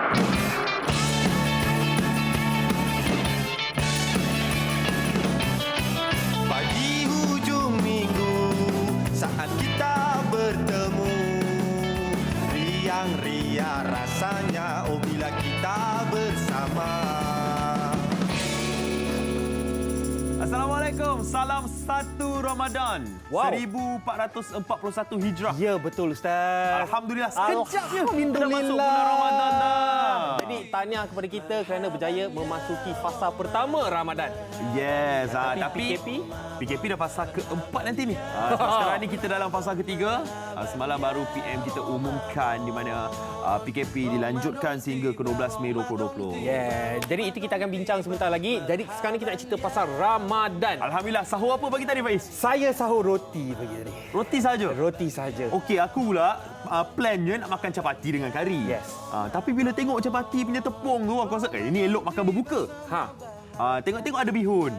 Pagi hujung minggu saat kita bertemu, riang-riang rasanya oh bila kita bersama. Assalamualaikum, salam 1 Ramadan. Wow. 1441 Hijrah. Ya, betul Ustaz. Alhamdulillah, sekejap je kita dah masuk Alhamdulillah. bulan Ramadan dah. Jadi tahniah kepada kita kerana berjaya memasuki fasa pertama Ramadan. Yes, Tapi tapi PKP dah fasa keempat nanti ni. Sekarang ni kita dalam fasa ketiga. Semalam baru PM kita umumkan di mana PKP dilanjutkan sehingga ke 12 Mei 2020. Yeah. Jadi itu kita akan bincang sebentar lagi. Jadi sekarang ni kita nak cerita pasal Ramadan. Alhamdulillah, sahur apa pagi tadi Faiz? Saya sahur roti pagi tadi. Roti saja. Roti saja. Okey, aku pula plannya nak makan capati dengan kari. Yes. Tapi bila tengok capati punya tepung tu, aku rasa ini elok makan berbuka. Tengok-tengok ada bihun.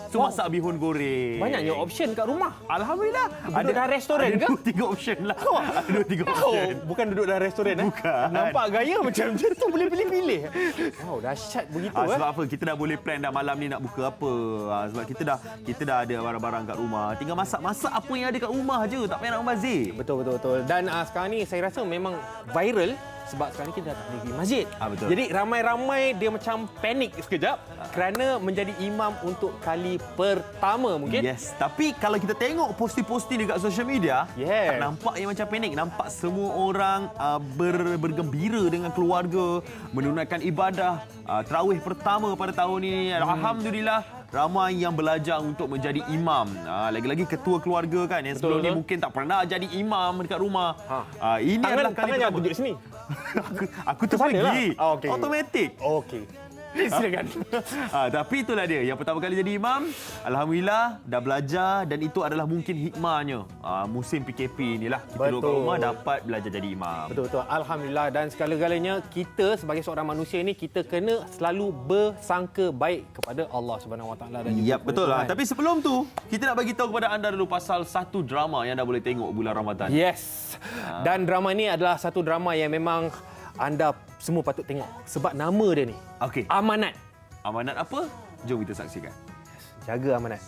So Wow. masak bihun goreng. Banyaknya option kat rumah. Alhamdulillah. Duduk dalam restoran ada ke? 2-3 option lah. Ada 2-3 option. Bukan duduk dalam restoran Bukan. Nampak gaya macam tu boleh pilih-pilih. Wow, dahsyat begitu Sebab apa? Kita dah boleh plan dah malam ni nak buka apa. Sebab kita dah ada barang-barang kat rumah. Tinggal masak apa yang ada kat rumah je. Tak payah nak membazir. Betul. Dan sekarang ni saya rasa memang viral sebab sekarang ni kita dah tak boleh pergi masjid. Betul. Jadi ramai-ramai dia macam panik sekejap kerana menjadi imam untuk kali pertama mungkin. Yes, tapi kalau kita tengok posting-posting dekat social media, Yes. tak nampak yang macam panik. Nampak semua orang bergembira dengan keluarga, menunaikan ibadah tarawih pertama pada tahun ini. Alhamdulillah, ramai yang belajar untuk menjadi imam. Lagi-lagi ketua keluarga kan yang sebelum ni mungkin tak pernah jadi imam dekat rumah. Ini adalah kali tangan jangan pertama. tunjuk sini. Aku terpergi. Okey. Automatik. Okey. Silakan. Tapi itulah dia. Yang pertama kali jadi imam, alhamdulillah dah belajar dan itu adalah mungkin hikmahnya. Musim PKP inilah kita duduk kat rumah dapat belajar jadi imam. Betul. Alhamdulillah. Dan segala-galanya kita sebagai seorang manusia ni kita kena selalu bersangka baik kepada Allah Subhanahu Wa Taala dan juga Ya, betul lah. Tuhan. Tapi sebelum tu, kita nak bagi tahu kepada anda dulu pasal satu drama yang anda boleh tengok bulan Ramadan. Yes. Dan drama ini adalah satu drama yang memang anda semua patut tengok sebab nama dia ni Okey. Amanat. Amanat apa? Jom kita saksikan. Jaga amanat.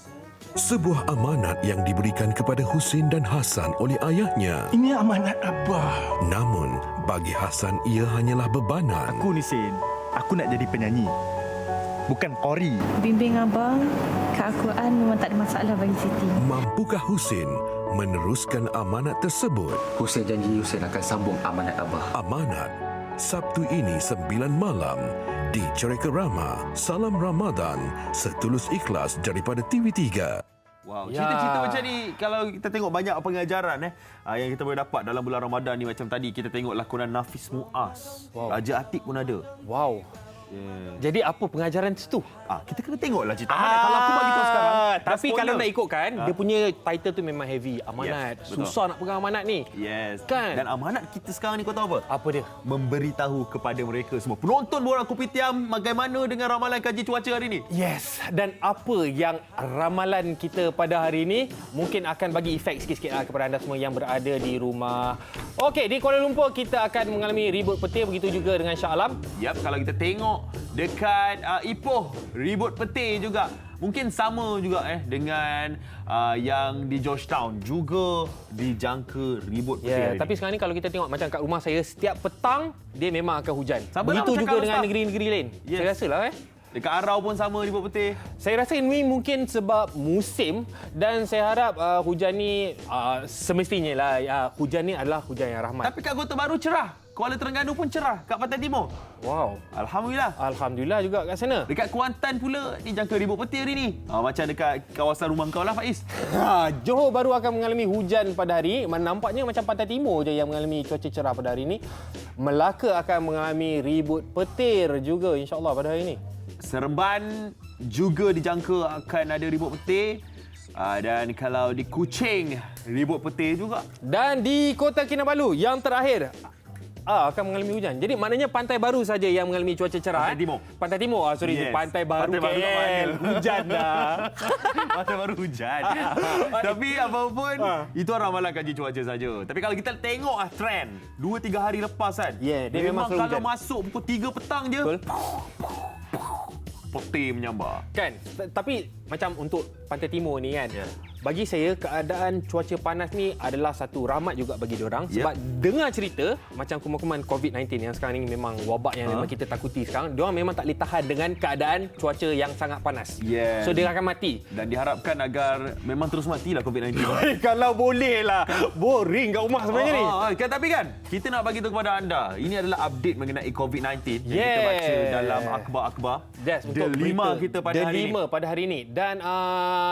Sebuah amanat yang diberikan kepada Husin dan Hasan oleh ayahnya. Ini amanat Abah. Namun, bagi Hasan ia hanyalah bebanan. Aku ni Sin, aku nak jadi penyanyi. Bukan qori. Bimbing abang, ke Al-Quran memang tak ada masalah bagi Siti. Mampukah Husin meneruskan amanat tersebut? Husin janji Husin akan sambung amanat Abah. Amanat, Sabtu ini 9 malam di Cerita Rama. Salam Ramadan, setulus ikhlas daripada TV3. Wow, Ya. cerita-cerita macam ni kalau kita tengok banyak pengajaran yang kita boleh dapat dalam bulan Ramadan ni. Macam tadi kita tengok lakonan Nafis Muaz. Wow. Raja Atik pun ada. Wow. Yeah. Jadi apa pengajaran situ? Kita kena tengoklah cerita amanat. Kalau aku bagi tahu sekarang, dah tapi spoiler. kalau nak ikutkan, dia punya title tu memang heavy. Amanat. Yes, betul. Susah nak pegang amanat ni. Yes. Kan? Dan amanat kita sekarang ni kau tahu apa? Apa dia? Memberitahu kepada mereka semua penonton Borak Kopitiam bagaimana dengan ramalan kaji cuaca hari ni. Yes, dan apa yang ramalan kita pada hari ini mungkin akan bagi efek sikit-sikit kepada anda semua yang berada di rumah. Okey, di Kuala Lumpur kita akan mengalami ribut petir, begitu juga dengan Shah Alam. Yap, kalau kita tengok dekat Ipoh, ribut petir juga. Mungkin sama juga dengan yang di Georgetown juga dijangka ribut petir. Ya, hari tapi ni. sekarang ni kalau kita tengok macam kat rumah saya, setiap petang dia memang akan hujan. Sama lah Begitu macam juga kalau dengan start. negeri-negeri lain. Yes. Saya rasalah Dekat Arau pun sama ribut petir. Saya rasa ini mungkin sebab musim dan saya harap hujan ni semestinya lah hujan ni adalah hujan yang rahmat. Tapi kat Kota Baru cerah. Kuala Terengganu pun cerah kat Pantai Timur. Wow. Alhamdulillah. Alhamdulillah juga kat sana. Dekat Kuantan pula dijangka ribut petir hari ni. Macam dekat kawasan rumah kau lah Faiz. Johor baru akan mengalami hujan pada hari. Nampaknya macam Pantai Timur je yang mengalami cuaca cerah pada hari ini. Melaka akan mengalami ribut petir juga insya-Allah pada hari ini. Seremban juga dijangka akan ada ribut petir. Dan kalau di Kuching, ribut petir juga. Dan di Kota Kinabalu yang terakhir akan mengalami hujan. Jadi maknanya Pantai Baru saja yang mengalami cuaca cerah. Pantai Timur. Pantai Timur. Sorry, Yes. Pantai Baru Pantai Baru kat KL. mana? Hujan dah. Masa baru hujan. Tapi apapun, itu ramalan kaji cuaca saja. Tapi kalau kita tengok trend 2-3 hari lepas kan. Yeah, dia memang selalu kalau hujan. masuk pukul 3 petang je. Betul. Peti menyambar. Kan, tapi macam untuk Pantai Timur ni kan, bagi saya keadaan cuaca panas ni adalah satu rahmat juga bagi diorang. Sebab dengar cerita macam kuman-kuman COVID-19 yang sekarang ni memang wabak yang memang kita takuti sekarang, diorang memang tak boleh tahan dengan keadaan cuaca yang sangat panas. Yes. So dia akan mati. Dan diharapkan agar memang terus matilah COVID-19. Kalau boleh lah. Boring kat rumah sebenarnya ni. Tapi kan, kita nak bagi tahu kepada anda, ini adalah update mengenai COVID-19 yang kita Yeah. baca dalam akhbar-akhbar. Yes, untuk Delima berita kita pada hari ini. Delima pada hari ini. Dan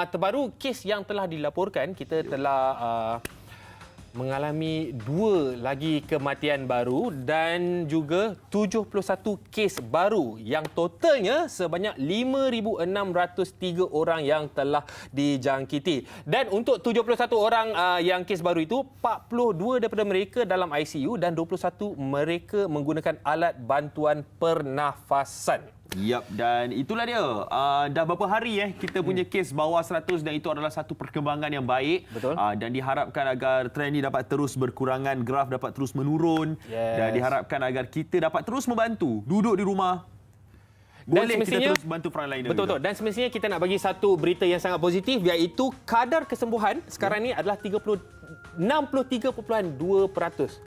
terbaru kes yang telah dilaporkan, kita telah mengalami 2 lagi kematian baru dan juga 71 kes baru yang totalnya sebanyak 5,603 orang yang telah dijangkiti. Dan untuk 71 orang yang kes baru itu, 42 daripada mereka dalam ICU dan 21 mereka menggunakan alat bantuan pernafasan. Yap, dan itulah dia. Dah berapa hari kita punya kes bawah 100 dan itu adalah satu perkembangan yang baik. Betul. Dan diharapkan agar trend ini dapat terus berkurangan, graf dapat terus menurun. Yes. Dan diharapkan agar kita dapat terus membantu. Duduk di rumah. Boleh kita terus bantu frontliner. Betul-betul. Dan semestinya kita nak bagi satu berita yang sangat positif, iaitu kadar kesembuhan sekarang ni adalah 63.2%.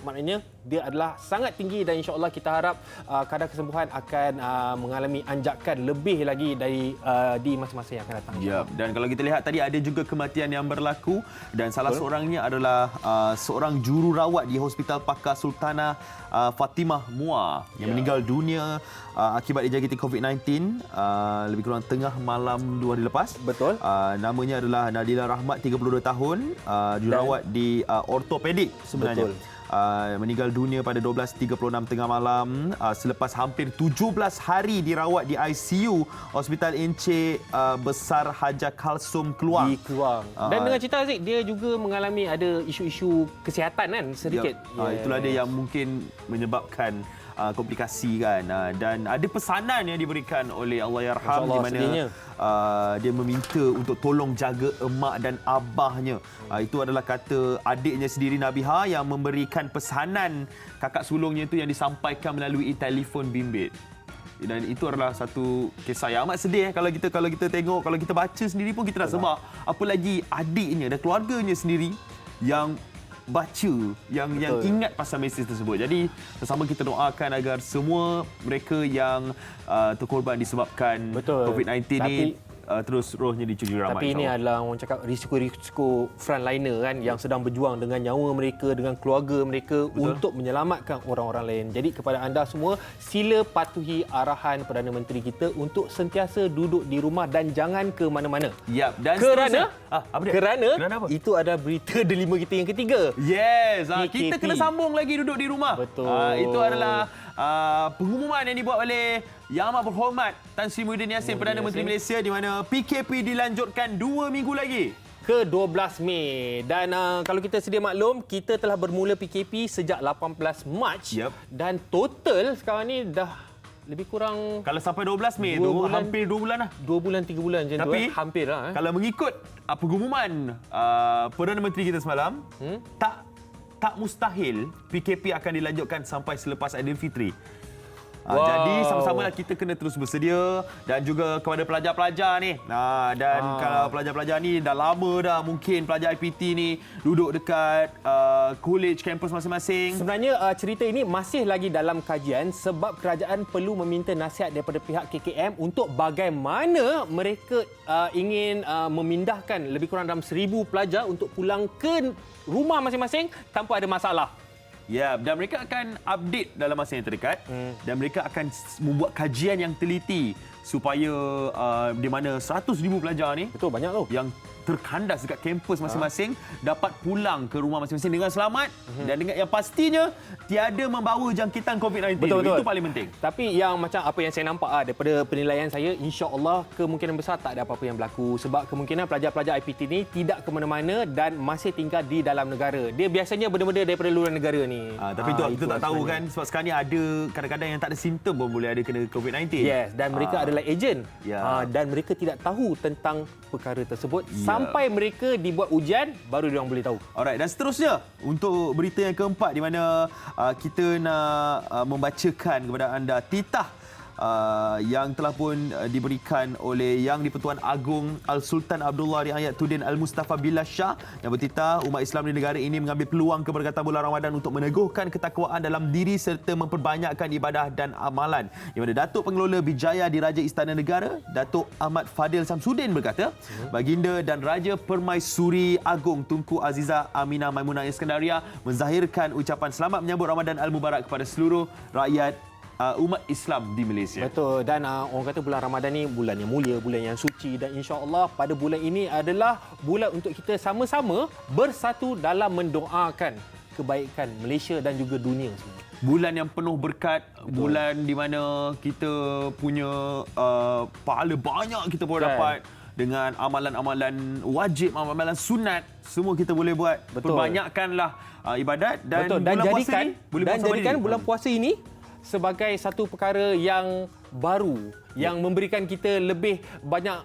Maknanya dia adalah sangat tinggi dan insya-Allah kita harap kadar kesembuhan akan mengalami anjakan lebih lagi dari di masa-masa yang akan datang. Ya, dan kalau kita lihat tadi ada juga kematian yang berlaku dan salah seorangnya adalah seorang jururawat di Hospital Pakar Sultanah Fatimah Muar yang meninggal dunia akibat dijangkiti COVID-19 lebih kurang tengah malam 2 hari lepas. Betul. Namanya adalah Nadila Rahmat, 32 tahun, jururawat di ortopedik sebenarnya. Betul. Meninggal dunia pada 12.36 tengah malam selepas hampir 17 hari dirawat di ICU Hospital Encik Besar Haja Kalsum Keluang. Di Keluang. Dan dengan cerita Aziz, dia juga mengalami ada isu-isu kesihatan kan sedikit. Itulah dia yang mungkin menyebabkan komplikasi kan. Dan ada pesanan yang diberikan oleh Allahyarham di mana dia meminta untuk tolong jaga emak dan abahnya. Itu adalah kata adiknya sendiri Nabiha yang memberikan pesanan kakak sulungnya itu yang disampaikan melalui telefon bimbit. Dan itu adalah satu kisah yang amat sedih kalau kita tengok, kalau kita baca sendiri pun kita dah sebab apa lagi adiknya dan keluarganya sendiri yang baca yang ingat pasal mesej tersebut. Jadi bersama kita doakan agar semua mereka yang terkorban disebabkan COVID-19 ni terus rohnya dicuci rahmat. Tapi ini adalah orang cakap risiko-risiko frontliner kan yang sedang berjuang dengan nyawa mereka, dengan keluarga mereka untuk menyelamatkan orang-orang lain. Jadi kepada anda semua, sila patuhi arahan Perdana Menteri kita untuk sentiasa duduk di rumah dan jangan ke mana-mana. Yap, dan Kerana Kerana apa? itu ada berita delima kita yang ketiga. Yes, kita PKP. kena sambung lagi duduk di rumah. Betul. Itu adalah pengumuman yang dibuat oleh Yang Amat Berhormat Tan Sri Muhyiddin Yassin, Perdana Menteri Malaysia, di mana PKP dilanjutkan 2 minggu lagi. Ke 12 Mei. Dan kalau kita sedia maklum, kita telah bermula PKP sejak 18 Mac. Yep. Dan total sekarang ni dah lebih kurang Kalau sampai 12 Mei 2 tu bulan. hampir 2 bulan lah. 2 bulan 3 bulan macam tu. Tapi Hampir lah. kalau mengikut pengumuman Perdana Menteri kita semalam, tak mustahil PKP akan dilanjutkan sampai selepas Aidilfitri. Wow. Jadi sama-samalah kita kena terus bersedia dan juga kepada pelajar-pelajar ni. Dan kalau pelajar-pelajar ni dah lama dah mungkin pelajar IPT ni duduk dekat college kampus masing-masing. Sebenarnya cerita ini masih lagi dalam kajian sebab kerajaan perlu meminta nasihat daripada pihak KKM untuk bagaimana mereka ingin memindahkan lebih kurang dalam 1,000 pelajar untuk pulang ke rumah masing-masing tanpa ada masalah. Ya, dan mereka akan update dalam masa yang terdekat dan mereka akan membuat kajian yang teliti supaya di mana 100,000 pelajar ni Betul, banyak tu. yang terkandas dekat kampus masing-masing dapat pulang ke rumah masing-masing dengan selamat dan dengan yang pastinya tiada membawa jangkitan COVID-19. Betul. Itu paling penting. Tapi yang macam apa yang saya nampak daripada penilaian saya, insya-Allah kemungkinan besar tak ada apa-apa yang berlaku sebab kemungkinan pelajar-pelajar IPT ni tidak ke mana-mana dan masih tinggal di dalam negara. Dia biasanya benda-benda daripada luar negara ni. ni. Tapi itu tak tahu sebenarnya. kan, sebab sekarang ni ada kadang-kadang yang tak ada simptom pun boleh ada kena COVID-19. Yes, dan mereka adalah ejen. Ya. Dan mereka tidak tahu tentang perkara tersebut Ya. sampai mereka dibuat ujian baru diorang boleh tahu. Alright, dan seterusnya untuk berita yang keempat di mana kita nak membacakan kepada anda titah yang telah pun diberikan oleh Yang di-Pertuan Agong Al-Sultan Abdullah Riayatuddin Al-Mustafa Billah Shah yang bertitah umat Islam di negara ini mengambil peluang keberkatan bulan Ramadan untuk meneguhkan ketakwaan dalam diri serta memperbanyakkan ibadah dan amalan. Di mana Datuk Pengelola Bijaya Diraja Istana Negara, Datuk Ahmad Fadil Samsudin berkata, Baginda dan Raja Permaisuri Agong Tunku Azizah Aminah Maimunah Iskandaria menzahirkan ucapan selamat menyambut Ramadan Al-Mubarak kepada seluruh rakyat umat Islam di Malaysia. Betul, dan orang kata bulan Ramadan ni bulan yang mulia, bulan yang suci, dan insya-Allah pada bulan ini adalah bulan untuk kita sama-sama bersatu dalam mendoakan kebaikan Malaysia dan juga dunia semua. Bulan yang penuh berkat, bulan di mana kita punya pahala banyak kita boleh dapat dengan amalan-amalan wajib, amalan sunat, semua kita boleh buat. Betul. Perbanyakkanlah ibadat dan Betul, dan bulan puasa jadikan ni boleh dan puasa balik jadikan ni. bulan puasa ini sebagai satu perkara yang baru yang memberikan kita lebih banyak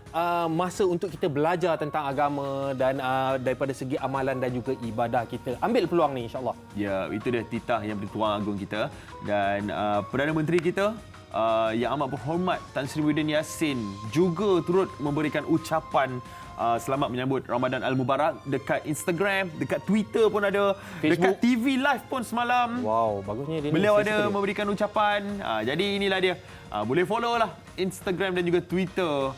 masa untuk kita belajar tentang agama dan daripada segi amalan dan juga ibadah kita. Ambil peluang ni insya-Allah. Ya, itu dia titah yang bertuang agung kita dan Perdana Menteri kita Yang Amat Berhormat Tan Sri Muhyiddin Yassin juga turut memberikan ucapan selamat menyambut Ramadan Al-Mubarak dekat Instagram, dekat Twitter pun ada, Facebook. dekat TV live pun semalam. Wow, bagusnya dia ni. Beliau Saya ada suka dia. memberikan ucapan. Jadi inilah dia. Boleh follow lah Instagram dan juga Twitter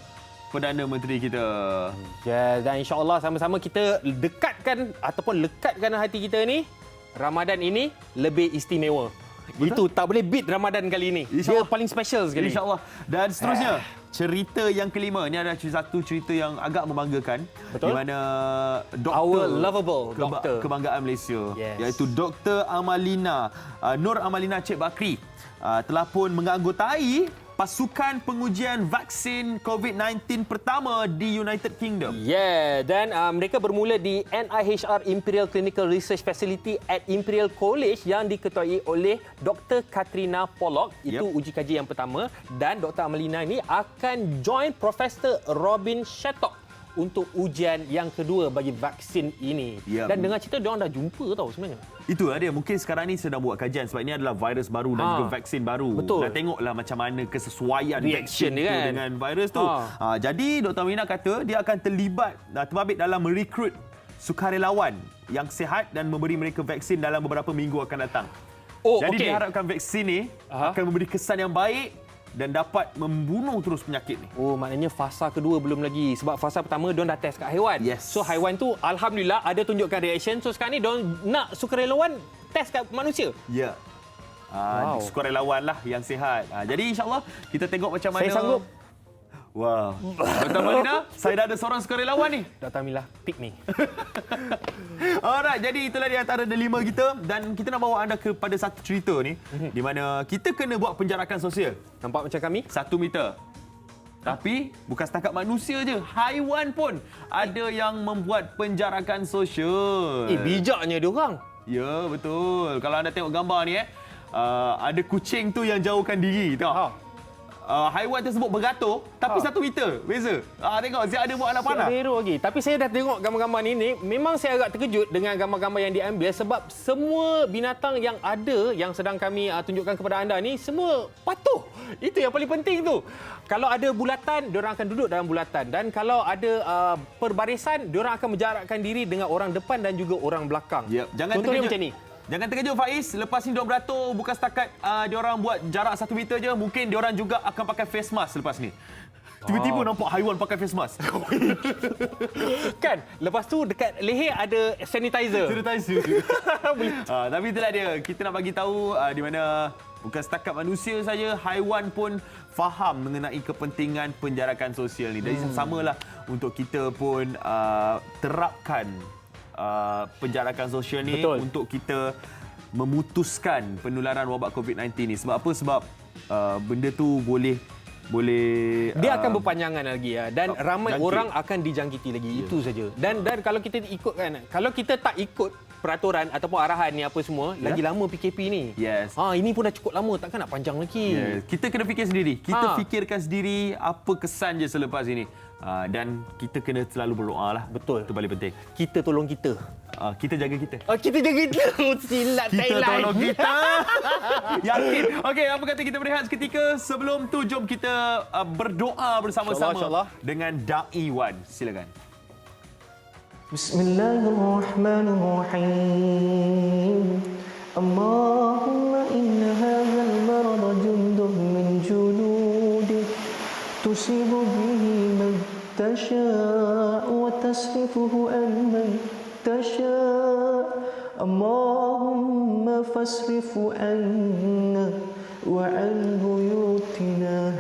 Perdana Menteri kita. Ya, dan insya-Allah sama-sama kita dekatkan ataupun lekatkan hati kita ni, Ramadan ini lebih istimewa. Betul? Itu tak boleh beat Ramadan kali ini. Dia InsyaAllah. paling special sekali. InsyaAllah. Dan seterusnya, cerita yang kelima. Ini adalah satu cerita yang agak membanggakan. Betul. Di mana doktor Our lovable doctor. kebanggaan Malaysia. Yes. Iaitu Dr. Amalina, Nur Amalina Cik Bakri. Telah pun menganggotai pasukan pengujian vaksin COVID-19 pertama di United Kingdom. Yeah, dan mereka bermula di NIHR Imperial Clinical Research Facility at Imperial College yang diketuai oleh Dr. Katrina Pollock. Itu uji kaji yang pertama, dan Dr. Amalina ini akan join Profesor Robin Shattock untuk ujian yang kedua bagi vaksin ini. Yep. Dan dengan cerita diorang dah jumpa tau sebenarnya. Itulah dia. Mungkin sekarang ni sedang buat kajian sebab ini adalah virus baru dan juga vaksin baru. Betul. Dan tengoklah macam mana kesesuaian Reaction vaksin dia tu kan. dengan virus tu. Jadi Dr. Amina kata dia akan terbabit dalam merekrut sukarelawan yang sihat dan memberi mereka vaksin dalam beberapa minggu akan datang. Oh, Jadi okey. diharapkan vaksin ni akan memberi kesan yang baik dan dapat membunuh terus penyakit ni. Oh, maknanya fasa kedua belum lagi. Sebab fasa pertama diorang dah test kat haiwan. Yes. So haiwan tu alhamdulillah ada tunjukkan reaction. So sekarang ni diorang nak sukarelawan test kat manusia. Ya. Wow. Sukarelawan lah yang sihat. Jadi insyaAllah kita tengok macam mana. Saya sanggup. Wow. Dr. Malina, saya dah ada seorang sukarelawan ni. Dr. Amila, pick me. Alright, jadi itulah di antara dilema kita dan kita nak bawa anda kepada satu cerita ni di mana kita kena buat penjarakan sosial Nampak macam kami? 1 meter. Tapi bukan setakat manusia je, haiwan pun ada yang membuat penjarakan sosial. Bijaknya diorang. Ya, betul. Kalau anda tengok gambar ni ada kucing tu yang jauhkan diri, tengok. Haiwan tersebut beratur tapi 1 meter beza. Tengok siap ada buat anak panah. Hero lagi. Tapi saya dah tengok gambar-gambar ni, memang saya agak terkejut dengan gambar-gambar yang diambil sebab semua binatang yang ada yang sedang kami tunjukkan kepada anda ni semua patuh. Itu yang paling penting tu. Kalau ada bulatan, diorang akan duduk dalam bulatan, dan kalau ada perbarisan, diorang akan menjarakkan diri dengan orang depan dan juga orang belakang. Yep. Jangan Contohnya terkejut. macam ni. Jangan terkejut Faiz, lepas ni diorang beratur bukan setakat diorang buat jarak 1 meter je, mungkin diorang juga akan pakai face mask lepas ni. Tiba-tiba nampak haiwan pakai face mask. Kan? Lepas tu dekat leher ada sanitizer. Tapi itulah dia. Kita nak bagi tahu di mana bukan setakat manusia saja, haiwan pun faham mengenai kepentingan penjarakan sosial ni. Jadi samalah untuk kita pun terapkan penjarakan sosial ni. Betul. Untuk kita memutuskan penularan wabak COVID-19 ni. Sebab apa? Sebab benda tu boleh Dia akan berpanjangan lagi ya, dan ramai jangkit. orang akan dijangkiti lagi. Itu saja. Dan kalau kita ikut kan, kalau kita tak ikut peraturan ataupun arahan ni apa semua, lagi lama PKP ni. Yes. Ini pun dah cukup lama, takkan nak panjang lagi. Yes. Kita kena fikir sendiri. Kita fikirkan sendiri apa kesan je selepas ini. Dan kita kena selalu berdoa lah. Betul. Itu paling penting. Kita tolong kita. Kita jaga kita. Kita jaga kita. Silat Kita Thailand. tolong kita. Yakin. Okey, apa kata kita berehat seketika. Sebelum tu, jom kita berdoa bersama-sama InsyaAllah. dengan Da'i Wan. Silakan. Bismillahirrahmanirrahim. Allahumma inna hadzal marada jundun min junudik tusibu bihi man tasha' wa tasrifuhu an man tasha'. Allahumma fasrifu anna wa an buyutina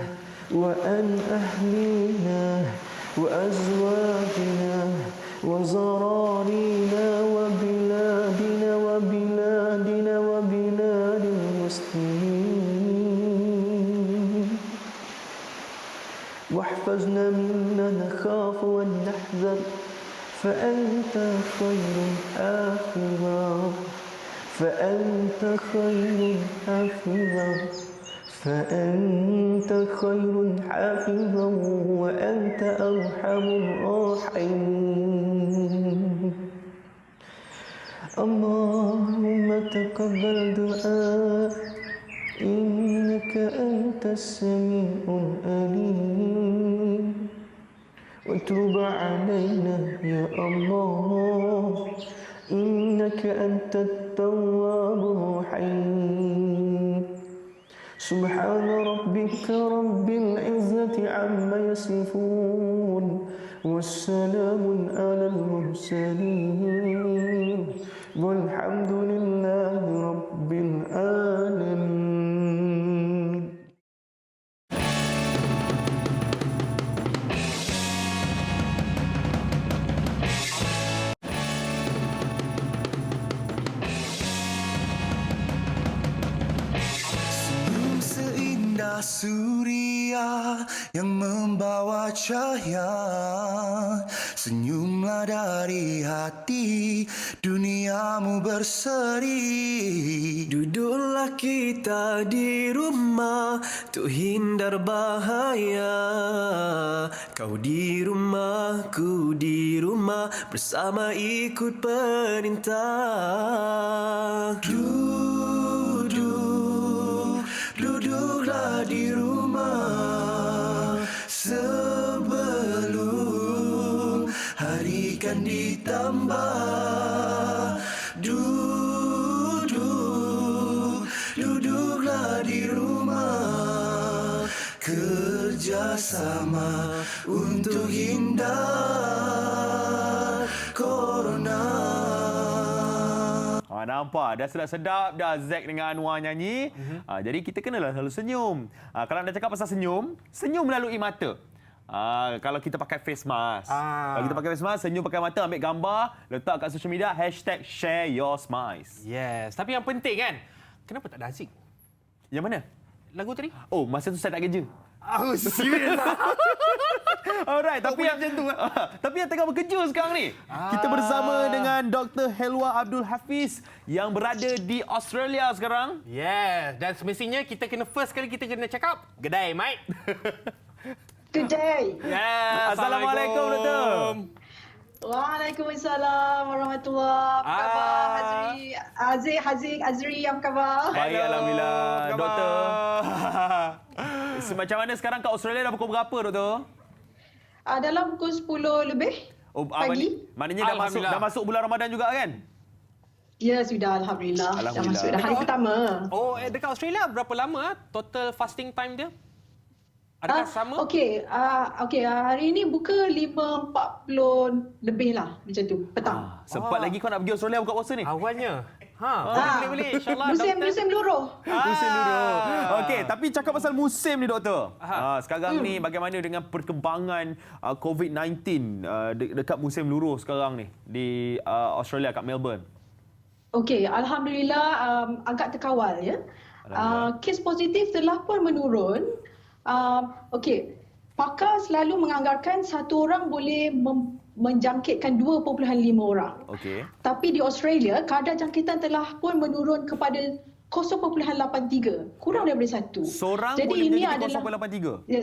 wa an ahlina wa azwajina وزرارينا وبلادنا وبلاد المسلمين واحفظنا مما نخاف ونحذر فأنت خير حافظا فأنت خير حافظا فأنت خير حافظا وأنت أرحم الراحمين. اللهم تقبل دعاء إنك أنت السميع العليم وتب علينا يا الله إنك أنت التواب الرحيم. سبحان ربك رب العزة عما يصفون والسلام على المرسلين والحمد لله رب العالمين. Seindah suria yang membawa cahaya, senyumlah dari hati, duniamu berseri. Duduklah kita di rumah, untuk hindar bahaya. Kau di rumah, ku di rumah, bersama ikut perintah. Duduklah di rumah sebelum hari kan ditambah. Duduklah di rumah, kerjasama untuk hindar corona. Nampak? Dah sedap-sedap dah Zack dengan Anwar nyanyi. Jadi kita kenalah selalu senyum. Kalau nak cakap pasal senyum, senyum melalui mata. Kalau kita pakai face mask. Kalau kita pakai face mask, senyum pakai mata, ambil gambar, letak kat social media, #ShareYourSmiles. Yes. Tapi yang penting kan, kenapa tak ada Aziz? Yang mana? Lagu tadi? Oh, masa tu saya tak kerja. Serius lah. Alright, tapi yang tengah bekerja sekarang ni. Kita bersama dengan Dr. Helwa Abdul Hafiz yang berada di Australia sekarang. Yes. Dan semestinya kita kena first kali kita kena cakap, G'day, mate. Good day. Yes. Assalamualaikum, Doktor. Waalaikumsalam warahmatullahi. Apa khabar Hazri? Azri, apa khabar? Baik, Alhamdulillah. Doktor. Macam mana sekarang kat Australia dah pukul berapa, Doktor? Dalam pukul 10 lebih pagi. Maknanya dah masuk bulan Ramadan juga kan? Ya, sudah. Alhamdulillah. Dah Alhamdulillah. masuk dah hari pertama. Oh, dekat Australia berapa lama total fasting time dia? Adakah sama? Okey, hari ini buka 5.40 lebih lah macam tu petang. Sempat lagi kau nak pergi Australia buka puasa ni? Awalnya. Boleh. InsyaAllah. Musim luruh. Musim luruh. Okey, tapi cakap pasal musim ni, Doktor. Sekarang ni bagaimana dengan perkembangan COVID-19 dekat musim luruh sekarang ni di Australia, kat Melbourne? Okey, Alhamdulillah agak terkawal ya. Kes positif telah pun menurun. Okey, pakar selalu menganggarkan satu orang boleh menjangkitkan 2.5 orang. Okey. Tapi di Australia, kadar jangkitan telah pun menurun kepada 0.83, kurang daripada 1. Seorang Jadi boleh ini menjadi adalah 0.83. Ya,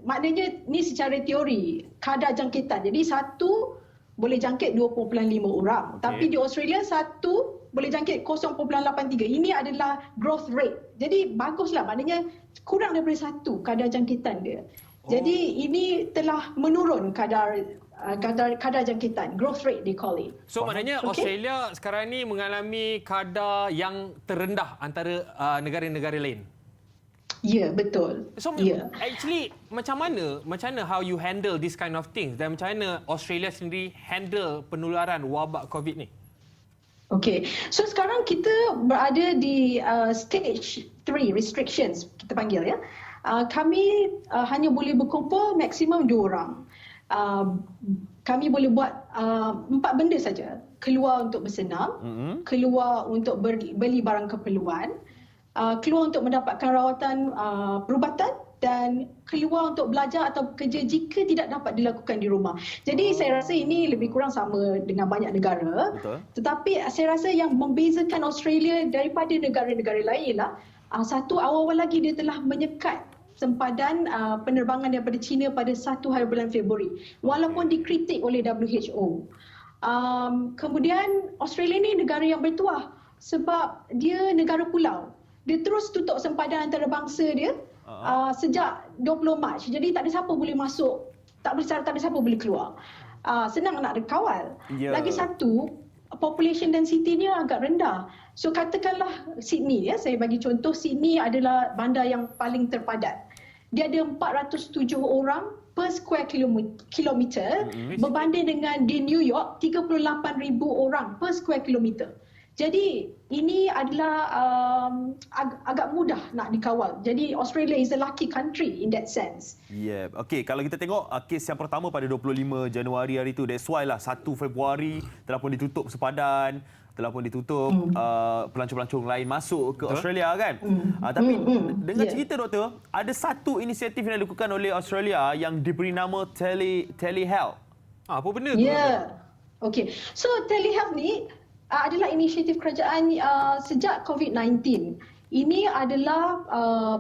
maknanya ni secara teori kadar jangkitan. Jadi satu boleh jangkit 2.5 orang. Okey. Tapi di Australia satu boleh jangkit 0.83. Ini adalah growth rate. Jadi baguslah, maknanya kurang daripada 1 kadar jangkitan dia. Jadi ini telah menurun kadar jangkitan, growth rate they call it. So maknanya Australia sekarang ni mengalami kadar yang terendah antara negara-negara lain. Ya, betul. So actually macam mana how you handle this kind of things, dan macam mana Australia sendiri handle penularan wabak COVID ni? Okay, so sekarang kita berada di stage 3 restrictions, kita panggil ya. Kami hanya boleh berkumpul maksimum 2 orang. Kami boleh buat 4 benda saja. Keluar untuk bersenam, keluar untuk beli barang keperluan, keluar untuk mendapatkan rawatan perubatan, dan keluar untuk belajar atau bekerja jika tidak dapat dilakukan di rumah. Jadi saya rasa ini lebih kurang sama dengan banyak negara. Betul. Tetapi saya rasa yang membezakan Australia daripada negara-negara lain ialah satu, awal-awal lagi dia telah menyekat sempadan penerbangan daripada China pada 1 hari bulan Februari, walaupun dikritik oleh WHO. Kemudian Australia ni negara yang bertuah sebab dia negara pulau. Dia terus tutup sempadan antarabangsa dia sejak 20 Mac. Jadi tak ada siapa boleh masuk, tak ada siapa boleh keluar. Senang nak kawal. Ya. Lagi satu, population density-nya agak rendah. So katakanlah Sydney, ya, saya bagi contoh, Sydney adalah bandar yang paling terpadat. Dia ada 407 orang per square kilometer, berbanding dengan di New York 38,000 orang per square kilometer. Jadi ini adalah agak mudah nak dikawal. Jadi Australia is a lucky country in that sense. Yeah. Okey, kalau kita tengok kes yang pertama pada 25 Januari hari itu, that's why lah 1 Februari telah pun ditutup sempadan, telah pun ditutup pelancong-pelancong lain masuk ke Australia kan. Tapi dengan cerita doktor, ada satu inisiatif yang dilakukan oleh Australia yang diberi nama telehealth. Apa benda tu? Ya. Okey. So telehealth ni adalah inisiatif kerajaan sejak COVID-19. Ini adalah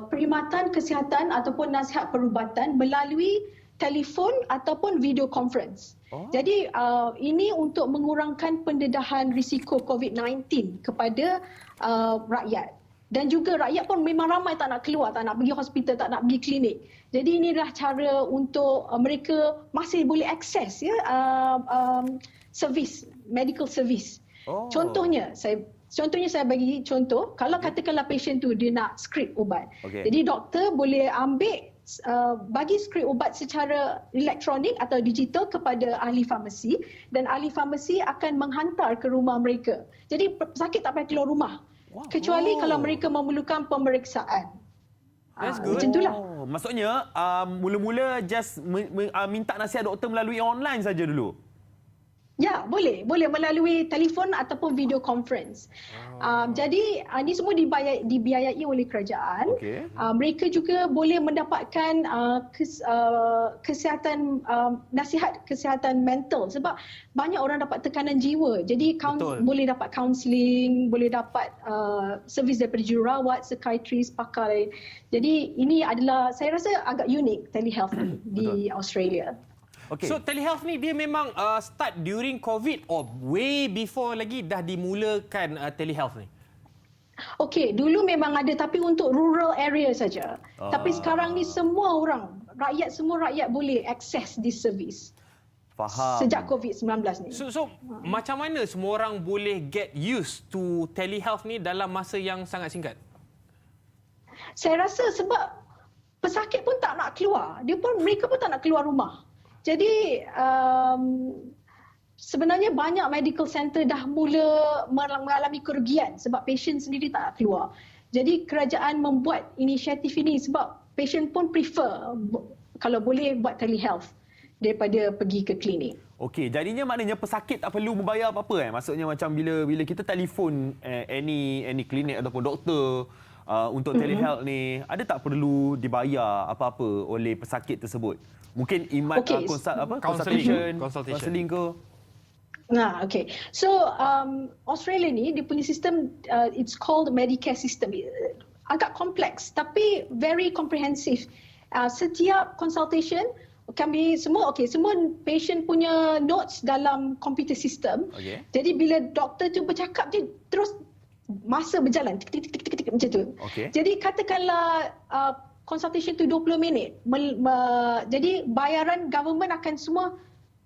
perkhidmatan kesihatan ataupun nasihat perubatan melalui telefon ataupun video conference. Jadi ini untuk mengurangkan pendedahan risiko COVID-19 kepada rakyat. Dan juga rakyat pun memang ramai tak nak keluar, tak nak pergi hospital, tak nak pergi klinik. Jadi ini adalah cara untuk mereka masih boleh akses servis, medical service. Contohnya saya bagi contoh, kalau katakanlah pasien tu dia nak skrip ubat. Jadi doktor boleh ambil bagi skrip ubat secara elektronik atau digital kepada ahli farmasi, dan ahli farmasi akan menghantar ke rumah mereka. Jadi pesakit tak payah keluar rumah. Kecuali kalau mereka memerlukan pemeriksaan. That's good. Macam itulah. Maksudnya mula-mula just minta nasihat doktor melalui online saja dulu. Ya, boleh melalui telefon ataupun video conference. Jadi ini semua dibiayai oleh kerajaan. Mereka juga boleh mendapatkan kesihatan, nasihat kesihatan mental sebab banyak orang dapat tekanan jiwa. Jadi boleh dapat counselling, boleh dapat servis daripada jururawat, psychiatrist, pakar lain. Jadi ini adalah, saya rasa agak unik telehealth di Australia. Okay. So telehealth ni dia memang start during COVID or way before lagi dah dimulakan telehealth ni? Okey, dulu memang ada tapi untuk rural area saja. Tapi sekarang ni semua orang, semua rakyat boleh akses this service. Faham. Sejak COVID-19 ni. So macam mana semua orang boleh get used to telehealth ni dalam masa yang sangat singkat? Saya rasa sebab pesakit pun tak nak keluar. Mereka pun tak nak keluar rumah. Jadi sebenarnya banyak medical center dah mula mengalami kerugian sebab pasien sendiri tak nak keluar. Jadi kerajaan membuat inisiatif ini sebab pasien pun prefer kalau boleh buat telehealth daripada pergi ke klinik. Okey, jadinya maknanya pesakit tak perlu membayar apa-apa Maksudnya macam bila kita telefon any klinik ataupun doktor, untuk telehealth ni, ada tak perlu dibayar apa-apa oleh pesakit tersebut? Mungkin Okey, consultation, counselling ke? Nah, okay. So Australia ni dia punya sistem it's called Medicare system. Agak kompleks tapi very comprehensive. Setiap consultation kami semua semua patient punya notes dalam computer system. Okay. Jadi bila doktor tu bercakap dia terus masa berjalan tik tik tik tik tik macam tu. Okay. Jadi katakanlah consultation tu 20 minit. Jadi bayaran government akan semua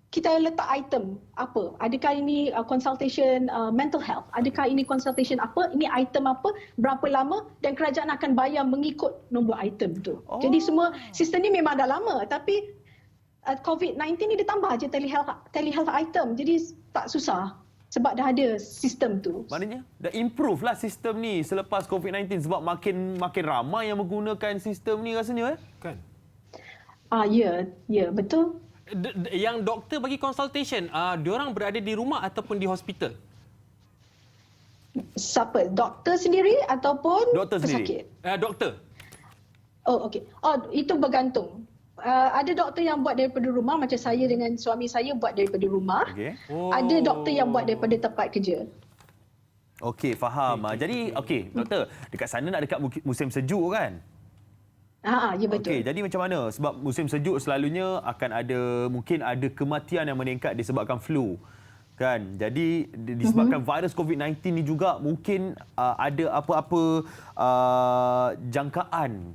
kita letak item apa, adakah ini consultation mental health, adakah ini consultation apa, ini item apa, berapa lama, dan kerajaan akan bayar mengikut nombor item tu. Jadi semua sistem ni memang dah lama tapi COVID-19 ni dia tambah je telehealth item, jadi tak susah sebab dah ada sistem tu. Maknanya dah improve lah sistem ni selepas COVID-19 sebab makin ramai yang menggunakan sistem ni rasanya Kan? Ya, betul. Yang doktor bagi consultation, diorang berada di rumah ataupun di hospital? Siapa? Doktor sendiri ataupun Doktor sendiri. pesakit? Doktor. Oh, okey. Itu bergantung. Ada doktor yang buat daripada rumah, macam saya dengan suami saya buat daripada rumah. Okay. Ada doktor yang buat daripada tempat kerja. Okey, faham. Jadi, doktor, dekat sana nak dekat musim sejuk kan? Ya betul. Okey, jadi macam mana? Sebab musim sejuk selalunya mungkin ada kematian yang meningkat disebabkan flu. Kan? Jadi disebabkan virus COVID-19 ni juga mungkin ada apa-apa jangkaan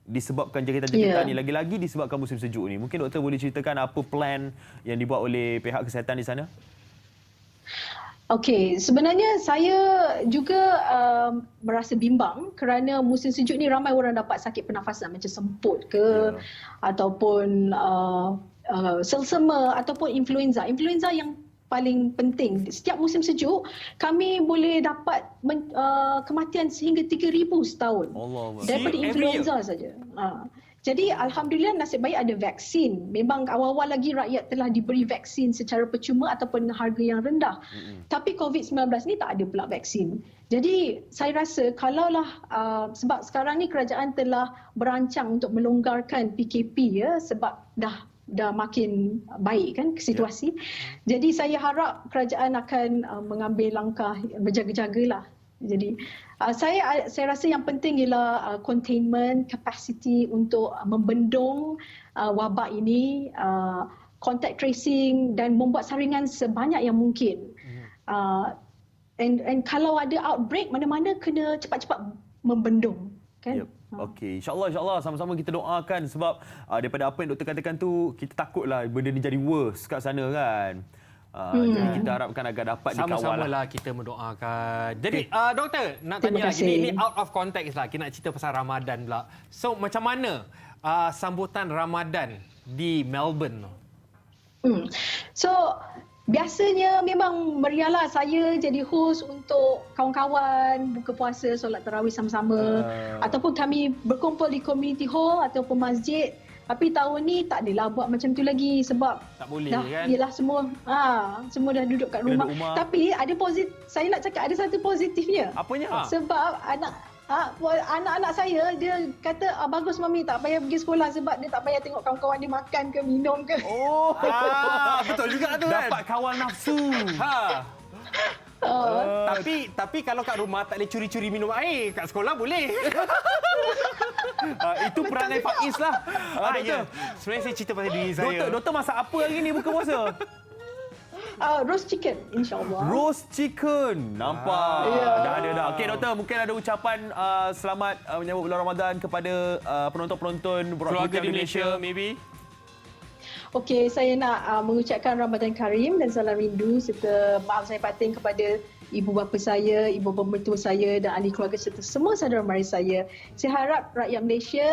disebabkan jangkitan-jangkitan ni, lagi-lagi disebabkan musim sejuk ni. Mungkin doktor boleh ceritakan apa plan yang dibuat oleh pihak kesihatan di sana? Okey, sebenarnya saya juga merasa bimbang kerana musim sejuk ni ramai orang dapat sakit pernafasan macam semput ke ataupun selsema ataupun influenza. Influenza yang paling penting. Setiap musim sejuk kami boleh dapat kematian sehingga 3,000 setahun daripada influenza saja. Jadi alhamdulillah nasib baik ada vaksin. Memang awal-awal lagi rakyat telah diberi vaksin secara percuma ataupun dengan harga yang rendah. Tapi COVID-19 ni tak ada pula vaksin. Jadi saya rasa kalaulah sebab sekarang ni kerajaan telah berancang untuk melonggarkan PKP sebab dah makin baik kan situasi. Jadi saya harap kerajaan akan mengambil langkah berjaga-jagalah. Jadi saya rasa yang penting ialah containment capacity untuk membendung wabak ini, contact tracing dan membuat saringan sebanyak yang mungkin. And kalau ada outbreak mana-mana kena cepat-cepat membendung kan. Okey, insyaAllah sama-sama kita doakan sebab daripada apa yang doktor katakan tu kita takutlah benda ni jadi worse kat sana kan. Jadi kita harapkan agar dapat dikawal. Sama-samalah kita mendoakan. Jadi doktor nak tanya lagi ni out of context lah. Kita nak cerita pasal Ramadan pula. So macam mana sambutan Ramadan di Melbourne? So biasanya memang meriahlah saya jadi host untuk kawan-kawan buka puasa, solat tarawih sama-sama ataupun kami berkumpul di community hall ataupun masjid. Tapi tahun ni tak adalah buat macam tu lagi sebab tak boleh dah, kan? Yelah semua semua dah duduk kat rumah. Tapi ada saya nak cakap ada satu positifnya. Apanya? Sebab anak-anak saya dia kata bagus mami tak payah pergi sekolah sebab dia tak payah tengok kawan-kawan dia makan ke minum ke. Betul juga tu kan. Dapat kawal nafsu. Tapi kalau kat rumah tak boleh curi-curi minum air, kat sekolah boleh. Itu perangai Faiz lah. Sebenarnya saya cerita pasal diri saya. Doktor masak apa hari ni buka puasa? Roast chicken insya-Allah. Roast chicken. Nampak. Dah ada. Okey doktor, mungkin ada ucapan selamat menyambut bulan Ramadan kepada penonton-penonton keluarga di Malaysia maybe. Okey, saya nak mengucapkan Ramadan Karim dan salam rindu serta maaf saya batin kepada ibu bapa saya, ibu bapa mertua saya dan ahli keluarga serta semua saudara mara saya. Saya harap rakyat Malaysia